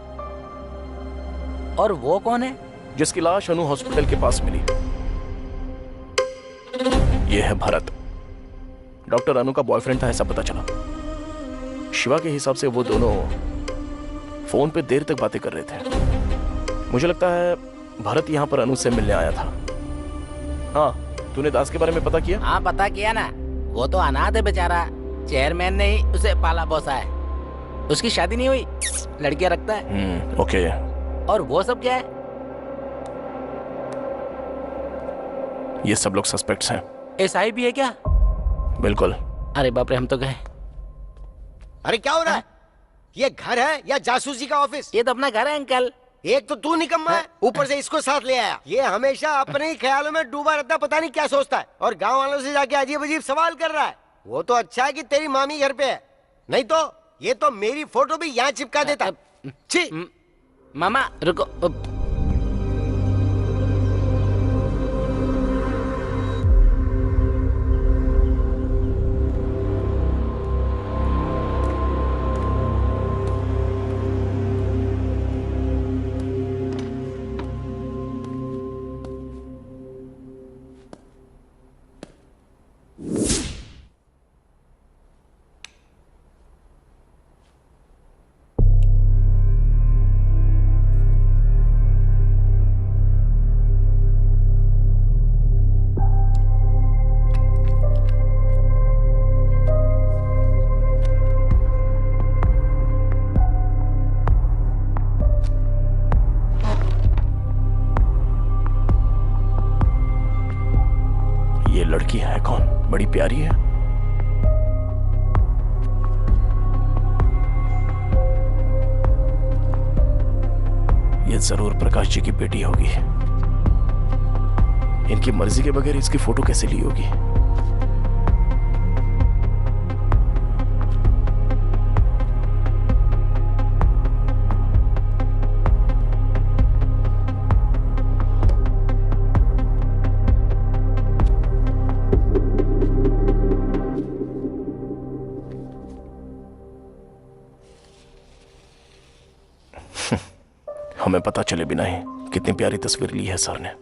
और वो कौन है? जिसकी लाश अनु हॉस्पिटल के पास मिली। ये है भरत, डॉक्टर अनु का बॉयफ्रेंड था ऐसा पता चला। शिवा के हिसाब से वो दोनों फोन पे देर तक बातें कर रहे थे। मुझे लगता है भरत यहाँ पर अनु से मिलने आया था। हाँ, तूने दास के बारे में पता किया? हाँ पता किया ना, वो तो अनाथ है बेचारा। चेयरमैन ने ही उसे पाला पोसा है। उसकी शादी नहीं हुई, लड़कियां रखता है। ओके। और वो सब क्या है? ये सब लोग सस्पेक्ट्स हैं। एसआई भी है क्या? बिल्कुल। अरे बाप रे, हम तो गए। अरे क्या हो रहा है? ये घर है या जासूसी का ऑफिस? ये तो अपना घर है अंकल। एक तो तू निकम्मा है, ऊपर से इसको साथ ले आया। ये हमेशा अपने ही ख्यालों में डूबा रहता, पता नहीं क्या सोचता है, और गांव वालों से जाके अजीब अजीब सवाल कर रहा है। वो तो अच्छा है कि तेरी मामी घर पे है, नहीं तो ये तो मेरी फोटो भी यहाँ चिपका देता। छी। मामा रुको। लड़की है कौन? बड़ी प्यारी है। ये जरूर प्रकाश जी की बेटी होगी। इनकी मर्जी के बगैर इसकी फोटो कैसे ली होगी? हमें पता चले बिना ही कितनी प्यारी तस्वीर ली है सर ने।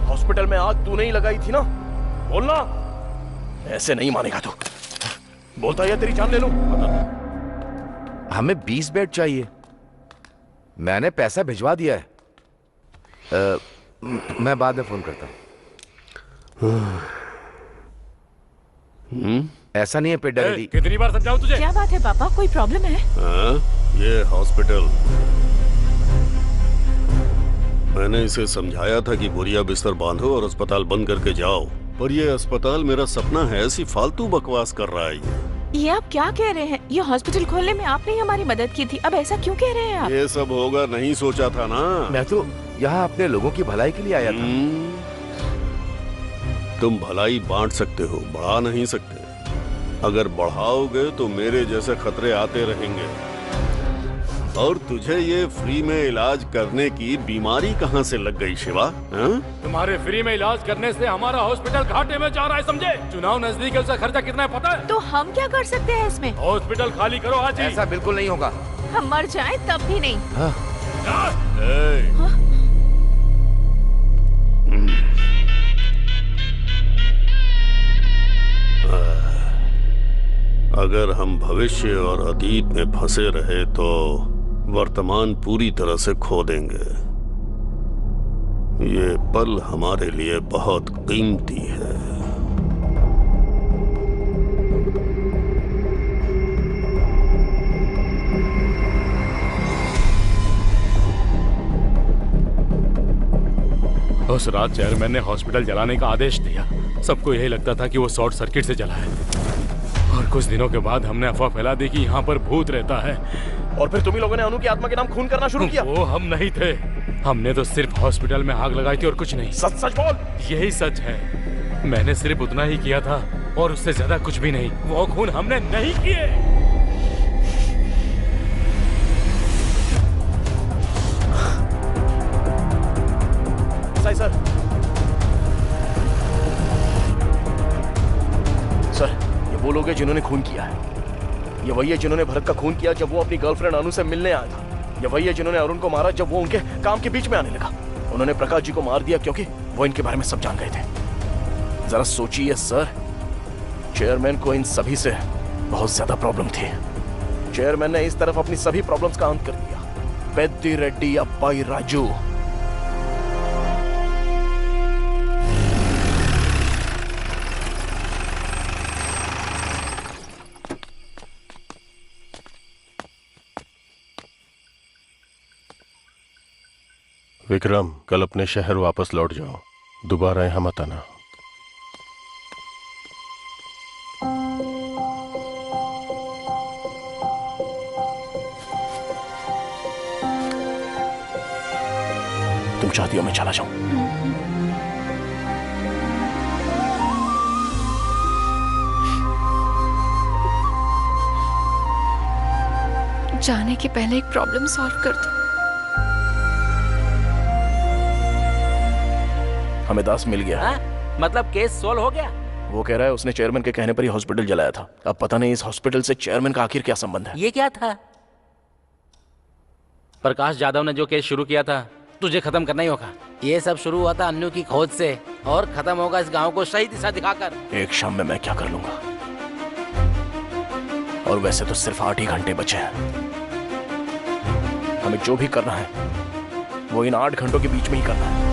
हॉस्पिटल में आग तूने ही लगाई थी ना? बोलना। ऐसे नहीं मानेगा तू। बोलता है तेरी जान ले लूं। हमें 20 बेड चाहिए। मैंने पैसा भिजवा दिया है। मैं बाद में फोन करता हूँ। ऐसा नहीं है पेड्डा रेड्डी। कितनी बार समझाऊं तुझे? क्या बात है पापा, कोई प्रॉब्लम है? ये हॉस्पिटल, मैंने इसे समझाया था कि बोरिया बिस्तर बांधो और अस्पताल बंद करके जाओ, पर ये अस्पताल मेरा सपना है, ऐसी फालतू बकवास कर रहा है ये आप क्या कह रहे हैं? ये हॉस्पिटल खोलने में आपने ही हमारी मदद की थी, अब ऐसा क्यों कह रहे हैं आप? ये सब होगा नहीं सोचा था ना। मैं तो यहाँ अपने लोगों की भलाई के लिए आया था। तुम भलाई बांट सकते हो, बढ़ा नहीं सकते। अगर बढ़ाओगे तो मेरे जैसे खतरे आते रहेंगे। और तुझे ये फ्री में इलाज करने की बीमारी कहाँ से लग गई शिवा? तुम्हारे फ्री में इलाज करने से हमारा हॉस्पिटल घाटे में जा रहा है, समझे? चुनाव नजदीक है, उसका खर्चा कितना है पता है? तो हम क्या कर सकते हैं इसमें? हॉस्पिटल खाली करो आज ही। ऐसा बिल्कुल नहीं होगा। हम मर जाएं तब भी नहीं। अगर हम भविष्य और अतीत में फंसे रहे तो वर्तमान पूरी तरह से खो देंगे। ये पल हमारे लिए बहुत कीमती है। उस रात चेयरमैन ने हॉस्पिटल जलाने का आदेश दिया। सबको यही लगता था कि वो शॉर्ट सर्किट से जला है। और कुछ दिनों के बाद हमने अफवाह फैला दी कि यहाँ पर भूत रहता है। और फिर तुम ही लोगों ने अनु की आत्मा के नाम खून करना शुरू किया। वो हम नहीं थे, हमने तो सिर्फ हॉस्पिटल में आग लगाई थी और कुछ नहीं। सच सच बोल। यही सच है, मैंने सिर्फ उतना ही किया था और उससे ज्यादा कुछ भी नहीं। वो खून हमने नहीं किए। सर, सर, ये वो लोग हैं जिन्होंने खून किया है। ये वही है जिन्होंने भरत का खून किया जब वो अपनी गर्लफ्रेंड अनु से मिलने आया था। ये वही है जिन्होंने अरुण को मारा जब वो उनके काम के बीच में आने लगा। उन्होंने प्रकाश जी को मार दिया क्योंकि वो इनके बारे में सब जान गए थे। जरा सोचिए सर, चेयरमैन को इन सभी से बहुत ज्यादा प्रॉब्लम थी। चेयरमैन ने इस तरफ अपनी सभी प्रॉब्लम्स का अंत कर दिया। पेद्दी रेड्डी अब्बाई राजू, विक्रम, कल अपने शहर वापस लौट जाओ, दोबारा यहाँ मत आना। तुम चाहती हो मैं चला जाऊं? जाने के पहले एक प्रॉब्लम सॉल्व कर दो। हमें दास मिल गया। मतलब केस सोल्व हो गया? वो कह रहा है उसने चेयरमैन के कहने पर ही हॉस्पिटल जलाया था। अब पता नहीं इस हॉस्पिटल से चेयरमैन का आखिर क्या संबंध है। ये क्या था? प्रकाश यादव ने जो केस शुरू किया था तुझे खत्म करना ही होगा। ये सब शुरू हुआ था अन्नू की खोज से और खत्म होगा इस गांव को सही दिशा दिखाकर। एक शाम में मैं क्या कर लूंगा? और वैसे तो सिर्फ 8 ही घंटे बचे हैं। हमें जो भी करना है वो इन 8 घंटों के बीच में ही करना है।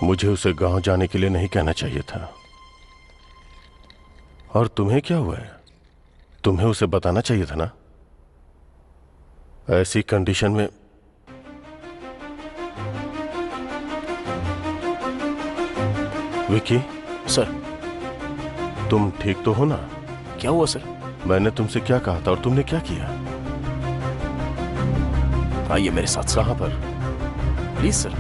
मुझे उसे गांव जाने के लिए नहीं कहना चाहिए था। और तुम्हें क्या हुआ है? तुम्हें उसे बताना चाहिए था ना। ऐसी कंडीशन में विकी। सर। तुम ठीक तो हो ना? क्या हुआ सर? मैंने तुमसे क्या कहा था और तुमने क्या किया? आइए मेरे साथ। कहां पर? Please sir.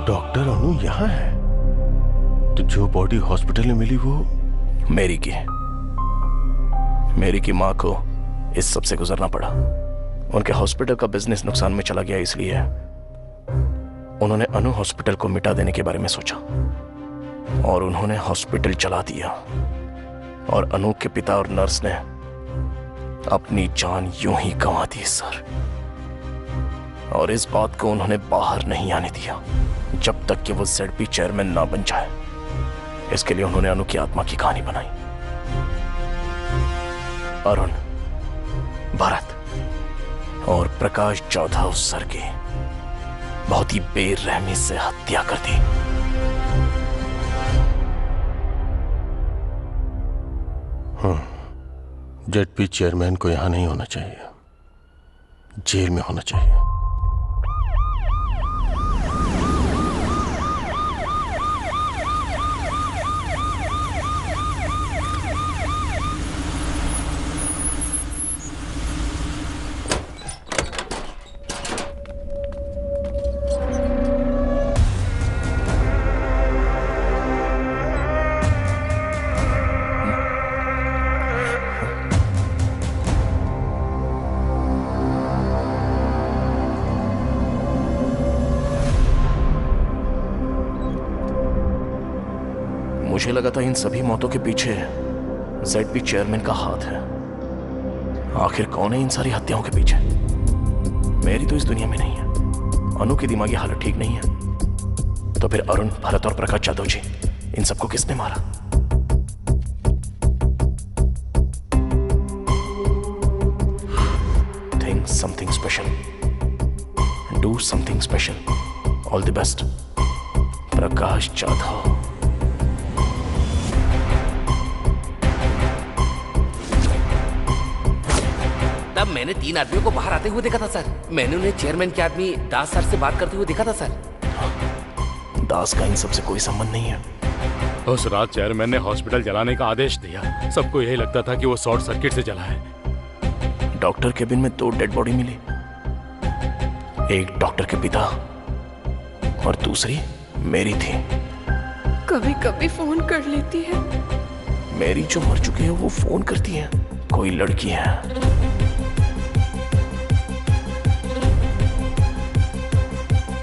डॉक्टर अनु यहाँ है? तो जो बॉडी हॉस्पिटल में मिली वो मेरी की माँ को इस सब से गुजरना पड़ा। उनके हॉस्पिटल का बिजनेस नुकसान में चला गया, इसलिए उन्होंने अनु हॉस्पिटल को मिटा देने के बारे में सोचा और उन्होंने हॉस्पिटल चला दिया। और अनु के पिता और नर्स ने अपनी जान यूं ही गंवा दी सर। और इस बात को उन्होंने बाहर नहीं आने दिया जब तक कि वो ZP चेयरमैन ना बन जाए। इसके लिए उन्होंने अनु की आत्मा की कहानी बनाई। अरुण, भरत और प्रकाश चौथा उस सर की बहुत ही बेरहमी से हत्या कर दी। ZP चेयरमैन को यहां नहीं होना चाहिए, जेल में होना चाहिए। मुझे लगा था इन सभी मौतों के पीछे ZP चेयरमैन का हाथ है। आखिर कौन है इन सारी हत्याओं के पीछे? मेरी तो इस दुनिया में नहीं है। अनु की दिमागी हालत ठीक नहीं है, तो फिर अरुण, भरत और प्रकाश जादव जी, इन सबको किसने मारा? Think something special. Do something special. All the best. Prakash Jadhav. तब मैंने 3 आदमियों को बाहर आते हुए देखा था सर। मैंने उन्हें चेयरमैन के आदमी दास सर से बात करते हुए देखा था सर। दास का इन सबसे कोई संबंध नहीं है। उस रात चेयरमैन ने हॉस्पिटल जलाने का आदेश दिया। सबको यही लगता था कि वो शॉर्ट सर्किट से जला है। डॉक्टर केबिन में 2 डेड बॉडी मिली। एक डॉक्टर के पिता और दूसरी मेरी थी। कभी कभी फोन कर लेती है। मेरी जो मर चुकी है वो फोन करती है। कोई लड़की है।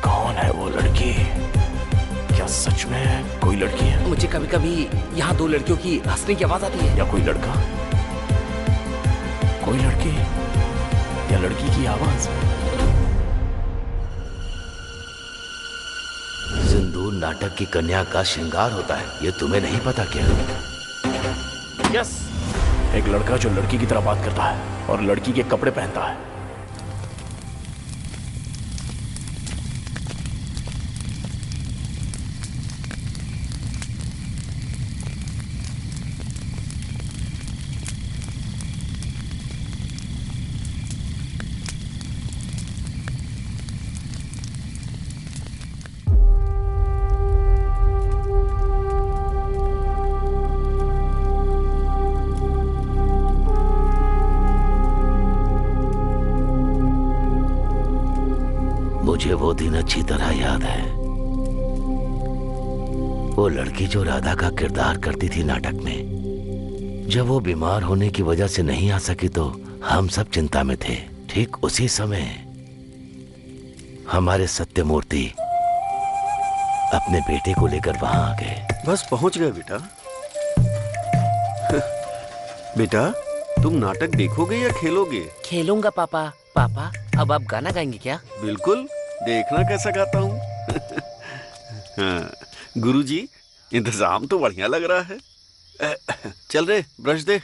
कौन है वो लड़की? क्या सच में कोई लड़की है? मुझे कभी कभी यहाँ 2 लड़कियों की हंसने की आवाज आती है। या कोई लड़का? कोई लड़की या लड़की की आवाज? सिंदूर नाटक की कन्या का श्रृंगार होता है, ये तुम्हें नहीं पता क्या? यस, एक लड़का जो लड़की की तरह बात करता है और लड़की के कपड़े पहनता है। मुझे वो दिन अच्छी तरह याद है। वो लड़की जो राधा का किरदार करती थी नाटक में, जब वो बीमार होने की वजह से नहीं आ सकी तो हम सब चिंता में थे। ठीक उसी समय हमारे सत्यमूर्ति अपने बेटे को लेकर वहां आ गए। बस पहुंच गए बेटा। बेटा तुम नाटक देखोगे या खेलोगे? खेलूंगा पापा। पापा अब आप गाना गाएंगे क्या? बिल्कुल, देखना कैसा गाता हूँ। हाँ, गुरुजी इंतजाम तो बढ़िया लग रहा है। चल रे ब्रश दे।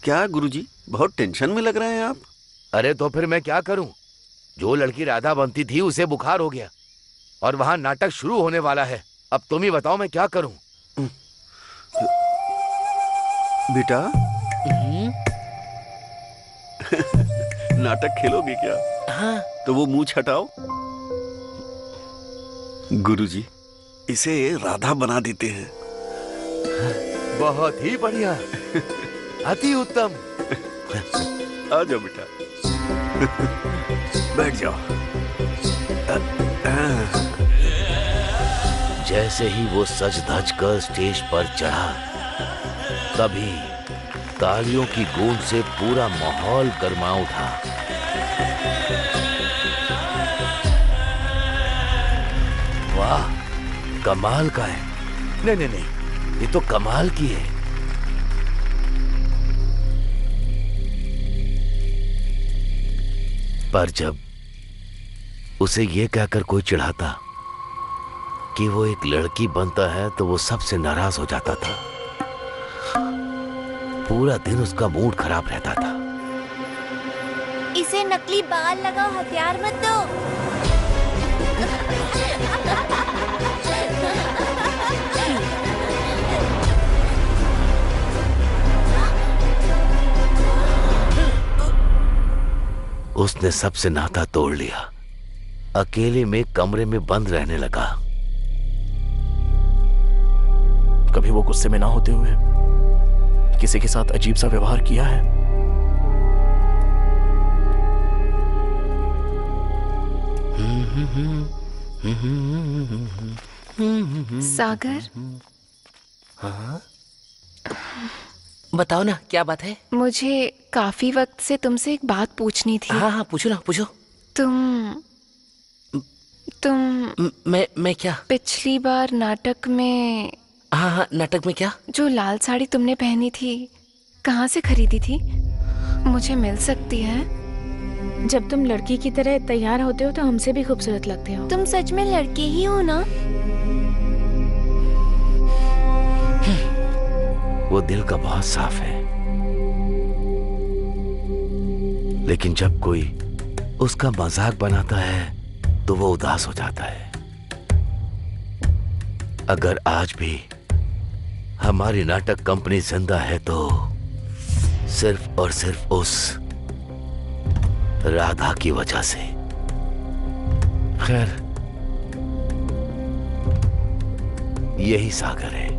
क्या गुरुजी बहुत टेंशन में लग रहे हैं आप? अरे तो फिर मैं क्या करूं? जो लड़की राधा बनती थी उसे बुखार हो गया और वहां नाटक शुरू होने वाला है। अब तुम ही बताओ मैं क्या करूं? बेटा नाटक खेलोगे क्या? हाँ। तो वो मुंह छटाओ। गुरुजी इसे राधा बना देते हैं। बहुत ही बढ़िया, अति उत्तम। आ जाओ बेटा, बैठ जाओ। जैसे ही वो सज धज कर स्टेज पर चढ़ा, तभी तालियों की गूंज से पूरा माहौल गर्मा उठा। वाह, कमाल का है। नहीं नहीं नहीं, ये तो कमाल की है। पर जब उसे ये कहकर कोई चिढ़ाता कि वो एक लड़की बनता है तो वो सबसे नाराज हो जाता था। पूरा दिन उसका मूड खराब रहता था। इसे नकली बाल लगाओ, हथियार मत दो। उसने सबसे नाता तोड़ लिया, अकेले में कमरे में बंद रहने लगा। कभी वो गुस्से में ना होते हुए किसी के साथ अजीब सा व्यवहार किया है? सागर, हाँ? बताओ ना क्या बात है? मुझे काफी वक्त से तुमसे एक बात पूछनी थी। हाँ हाँ पूछो ना, पूछो। तुम मैं क्या? पिछली बार नाटक में। हाँ हाँ, नाटक में क्या? जो लाल साड़ी तुमने पहनी थी, कहाँ से खरीदी थी? मुझे मिल सकती है? जब तुम लड़की की तरह तैयार होते हो तो हमसे भी खूबसूरत लगते हो। तुम सच में लड़के ही हो ना? वो दिल का बहुत साफ है, लेकिन जब कोई उसका मजाक बनाता है तो वो उदास हो जाता है। अगर आज भी हमारी नाटक कंपनी जिंदा है तो सिर्फ और सिर्फ उस राधा की वजह से। खैर, यही सागर है।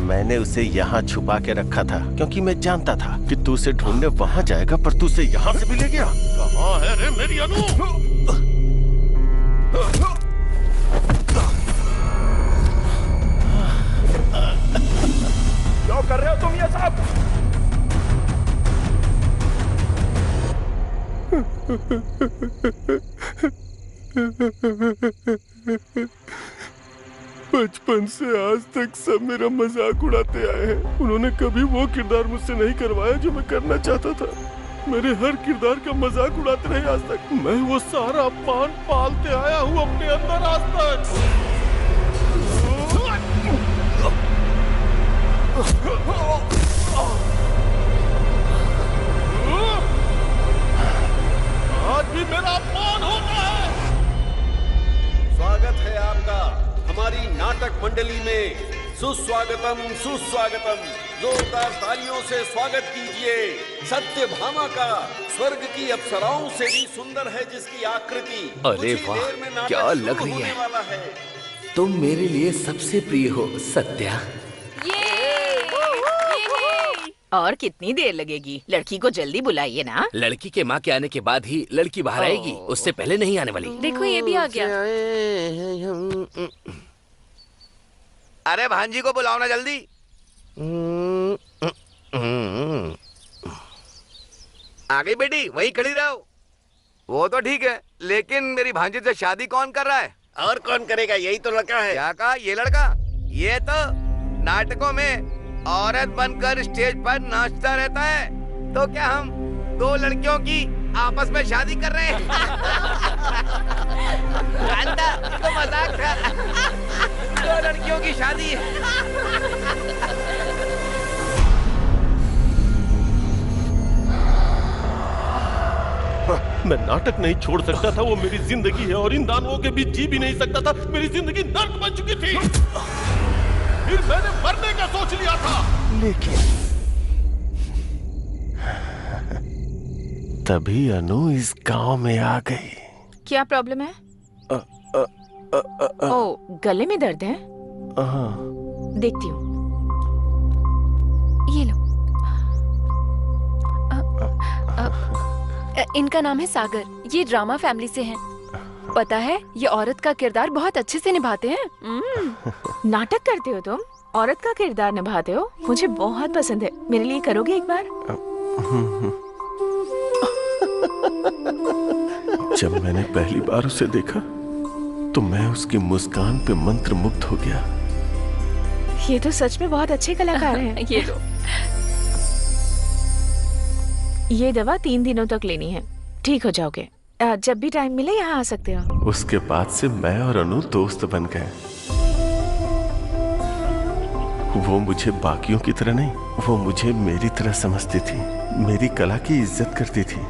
मैंने उसे यहाँ छुपा के रखा था क्योंकि मैं जानता था कि तू उसे ढूंढने वहां जाएगा, पर तू उसे यहाँ से भी ले गया। कहाँ है रे मेरी अनु? क्या कर रहे हो तुम ये सब? बचपन से आज तक सब मेरा मजाक उड़ाते आए हैं। उन्होंने कभी वो किरदार मुझसे नहीं करवाया जो मैं करना चाहता था। मेरे हर किरदार का मजाक उड़ाते रहे आज तक। मैं वो सारा अपमान पालते आया हूँ अपने अंदर आज तक। आज भी मेरा अपमान होता है। स्वागत है आपका हमारी नाटक मंडली में। सुस्वागतम सुस्वागतम। जोरदार तालियों से स्वागत कीजिए सत्यभामा का। स्वर्ग की अप्सराओं से भी सुंदर है जिसकी आकृति। अरे वाह, क्या लग रही है। तुम मेरे लिए सबसे प्रिय हो सत्या। और कितनी देर लगेगी? लड़की को जल्दी बुलाइए ना। लड़की के माँ के आने के बाद ही लड़की बाहर आएगी, उससे पहले नहीं आने वाली। देखो ये भी आ गया। अरे भांजी को बुलाओ ना जल्दी। आ गई बेटी, वहीं खड़ी रहो। वो तो ठीक है, लेकिन मेरी भांजी से शादी कौन कर रहा है? और कौन करेगा? यही तो लड़का है। क्या कहा? ये लड़का? ये तो नाटकों में औरत बनकर स्टेज पर नाचता रहता है। तो क्या हम दो लड़कियों की आपस में शादी कर रहे हैं? तो मजाक था। दो लड़कियों की शादी है। मैं नाटक नहीं छोड़ सकता था, वो मेरी जिंदगी है और इन दानवों के बीच जी भी नहीं सकता था। मेरी जिंदगी नर्क बन चुकी थी। फिर मैंने मरने का सोच लिया था, लेकिन तभी अनु इस गांव में आ गई। क्या प्रॉब्लम है? ओ, गले में दर्द है? देखती हूँ। ये लो। इनका नाम है सागर। ये ड्रामा फैमिली से हैं। पता है, ये औरत का किरदार बहुत अच्छे से निभाते हैं। नाटक करते हो तुम? औरत का किरदार निभाते हो? मुझे बहुत पसंद है। मेरे लिए करोगे एक बार? जब मैंने पहली बार उसे देखा तो मैं उसकी मुस्कान पे मंत्रमुग्ध हो गया। ये तो सच में बहुत अच्छे कलाकार हैं। ये लो। ये दवा 3 दिनों तक लेनी है, ठीक हो जाओगे। जब भी टाइम मिले यहाँ आ सकते हो। उसके बाद से मैं और अनु दोस्त बन गए। वो मुझे बाकियों की तरह नहीं, वो मुझे मेरी तरह समझती थी, मेरी कला की इज्जत करती थी।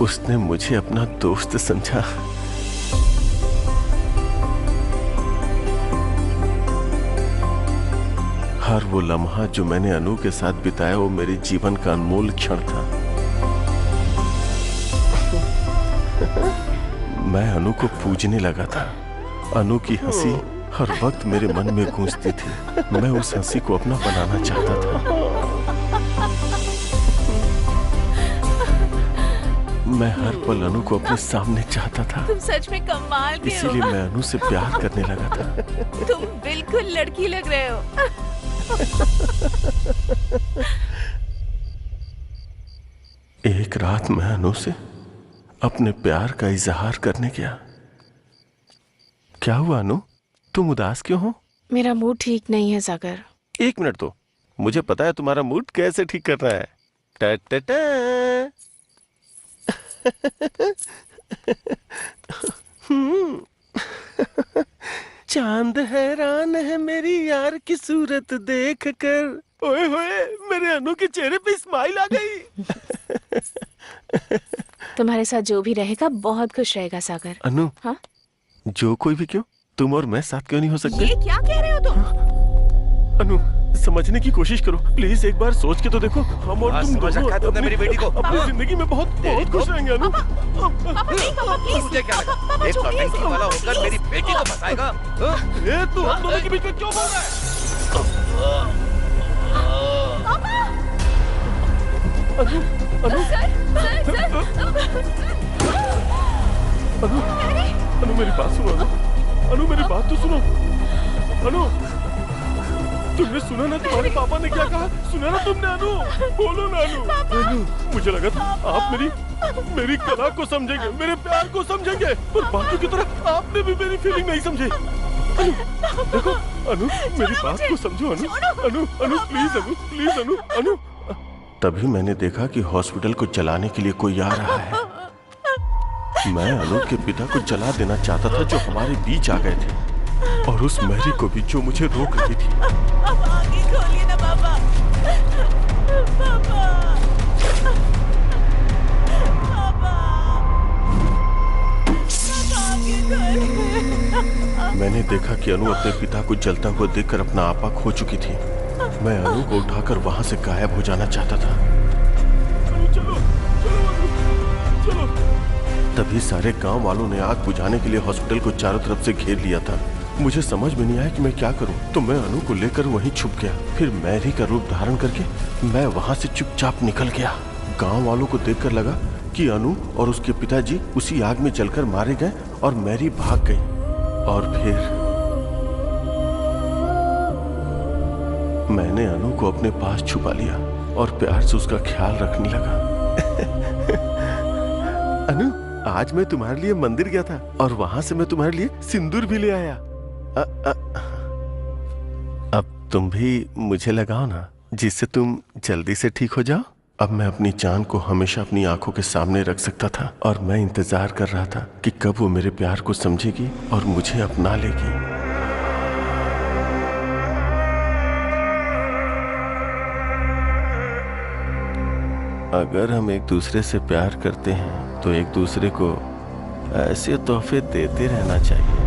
उसने मुझे अपना दोस्त समझा। हर वो लम्हा जो मैंने अनु के साथ बिताया वो मेरे जीवन का अनमोल क्षण था। मैं अनु को पूजने लगा था। अनु की हंसी हर वक्त मेरे मन में गूंजती थी। मैं उस हंसी को अपना बनाना चाहता था। मैं हर पल अनु को अपने सामने चाहता था। तुम सच में कमाल के हो। इसीलिए मैं अनु से प्यार करने लगा था। तुम बिल्कुल लड़की लग रहे हो। एक रात मैं अनु से अपने प्यार का इजहार करने गया। क्या हुआ अनु, तुम उदास क्यों हो? मेरा मूड ठीक नहीं है सागर। 1 मिनट दो, मुझे पता है तुम्हारा मूड कैसे ठीक करना है। टा टा टा। चांद हैरान है मेरी यार की सूरत देख कर। ओए होए, मेरे अनु के चेहरे पे स्माइल आ गई। तुम्हारे साथ जो भी रहेगा बहुत खुश रहेगा सागर। अनु, हाँ? जो कोई भी क्यों, तुम और मैं साथ क्यों नहीं हो सकते? ये क्या कह रहे हो तुम? अनु, समझने की कोशिश करो प्लीज। एक बार सोच के तो देखो। हम और तुम दोनों मेरी बेटी को अपनी जिंदगी में बहुत खुश रहेंगे अनु। मुझे क्या लगा एक नौटंकी वाला होकर मेरी बेटी को फंसाएगा? ये तू हम दोनों के बीच में क्यों बोल रहा है? अनु, अनु, अनु मेरी बात सुनो। अनु मेरी बात तो सुनो। अनु, तुमने सुना ना तुम्हारे पापा ने क्या कहा? सुना ना तुमने अनु? बोलो ना अनु। अनु, मुझे लगा था आप मेरी कला को समझेंगे, मेरे प्यार को समझेंगे, पर बाकी की तरह आपने भी मेरी फीलिंग नहीं समझी। अनु, देखो अनु, मेरी बात को समझो अनु। अनु, अनु प्लीज अनु, प्लीज अनु, अनु। तभी मैंने देखा कि हॉस्पिटल को जलाने के लिए कोई आ रहा है। मैं अनु के पिता को जला देना चाहता था जो हमारे बीच आ गए थे, और उस मैरी को भी जो मुझे रोक रही थी। आगे खोलिए ना पापा। मैंने देखा कि अनु अपने पिता को जलता हुआ देखकर अपना आपा खो चुकी थी। मैं अनु को उठाकर वहां से गायब हो जाना चाहता था। चलो, चलो। तभी सारे गांव वालों ने आग बुझाने के लिए हॉस्पिटल को चारों तरफ से घेर लिया था। मुझे समझ में नहीं आया कि मैं क्या करूं, तो मैं अनु को लेकर वहीं छुप गया। फिर मैरी का रूप धारण करके मैं वहां से चुपचाप निकल गया। गांव वालों को देखकर लगा कि अनु और उसके पिताजी उसी आग में जलकर मारे गए और मैरी भाग गई। और फिर मैंने अनु को अपने पास छुपा लिया और प्यार से उसका ख्याल रखने लगा। अनु, आज मैं तुम्हारे लिए मंदिर गया था और वहां से मैं तुम्हारे लिए सिंदूर भी ले आया। अब तुम भी मुझे लगाओ ना, जिससे तुम जल्दी से ठीक हो जाओ। अब मैं अपनी जान को हमेशा अपनी आंखों के सामने रख सकता था, और मैं इंतजार कर रहा था कि कब वो मेरे प्यार को समझेगी और मुझे अपना लेगी। अगर हम एक दूसरे से प्यार करते हैं तो एक दूसरे को ऐसे तोहफे देते रहना चाहिए।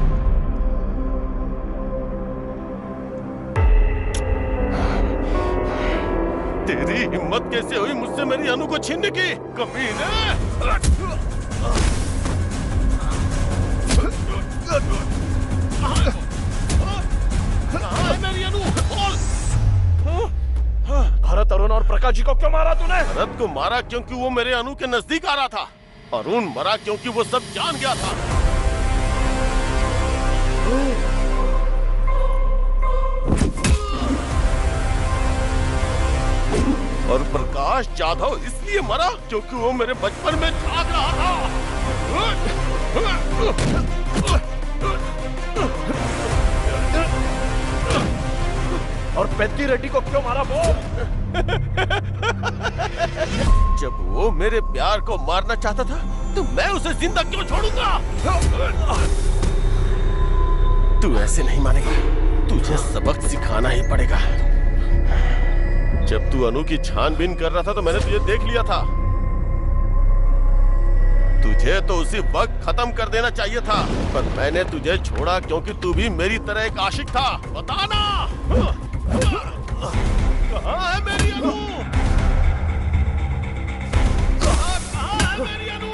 तेरी हिम्मत कैसे हुई मुझसे मेरी अनु को छीनने की, कमीने! कहाँ है मेरी अनु? भरत, अरुण और प्रकाश जी को क्यों मारा तूने? भरत को मारा क्योंकि वो मेरे अनु के नजदीक आ रहा था। अरुण मरा क्योंकि वो सब जान गया था। और प्रकाश जाधव इसलिए मरा क्योंकि वो मेरे बचपन में झांक रहा था। और पेद्दी रेड्डी को क्यों मारा वो? जब वो मेरे प्यार को मारना चाहता था तो मैं उसे जिंदा क्यों छोड़ूंगा? तू ऐसे नहीं मानेगा, तुझे सबक सिखाना ही पड़ेगा। जब तू अनु की छानबीन कर रहा था तो मैंने तुझे देख लिया था। तुझे तो उसी वक्त खत्म कर देना चाहिए था, पर मैंने तुझे छोड़ा क्योंकि तू भी मेरी तरह एक आशिक था। बताना कहाँ है मेरी अनु? कहाँ है मेरी अनु?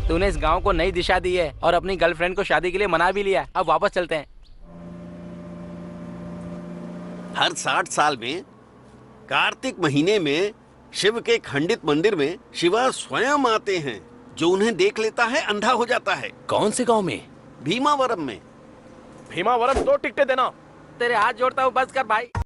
तूने इस गांव को नई दिशा दी है और अपनी गर्लफ्रेंड को शादी के लिए मना भी लिया। अब वापस चलते हैं। हर 60 साल में कार्तिक महीने में शिव के खंडित मंदिर में शिवा स्वयं आते हैं। जो उन्हें देख लेता है अंधा हो जाता है। कौन से गांव में? भीमावरम में। भीमावरम 2 टिकटें देना। तेरे हाथ जोड़ता हूँ, बस कर भाई।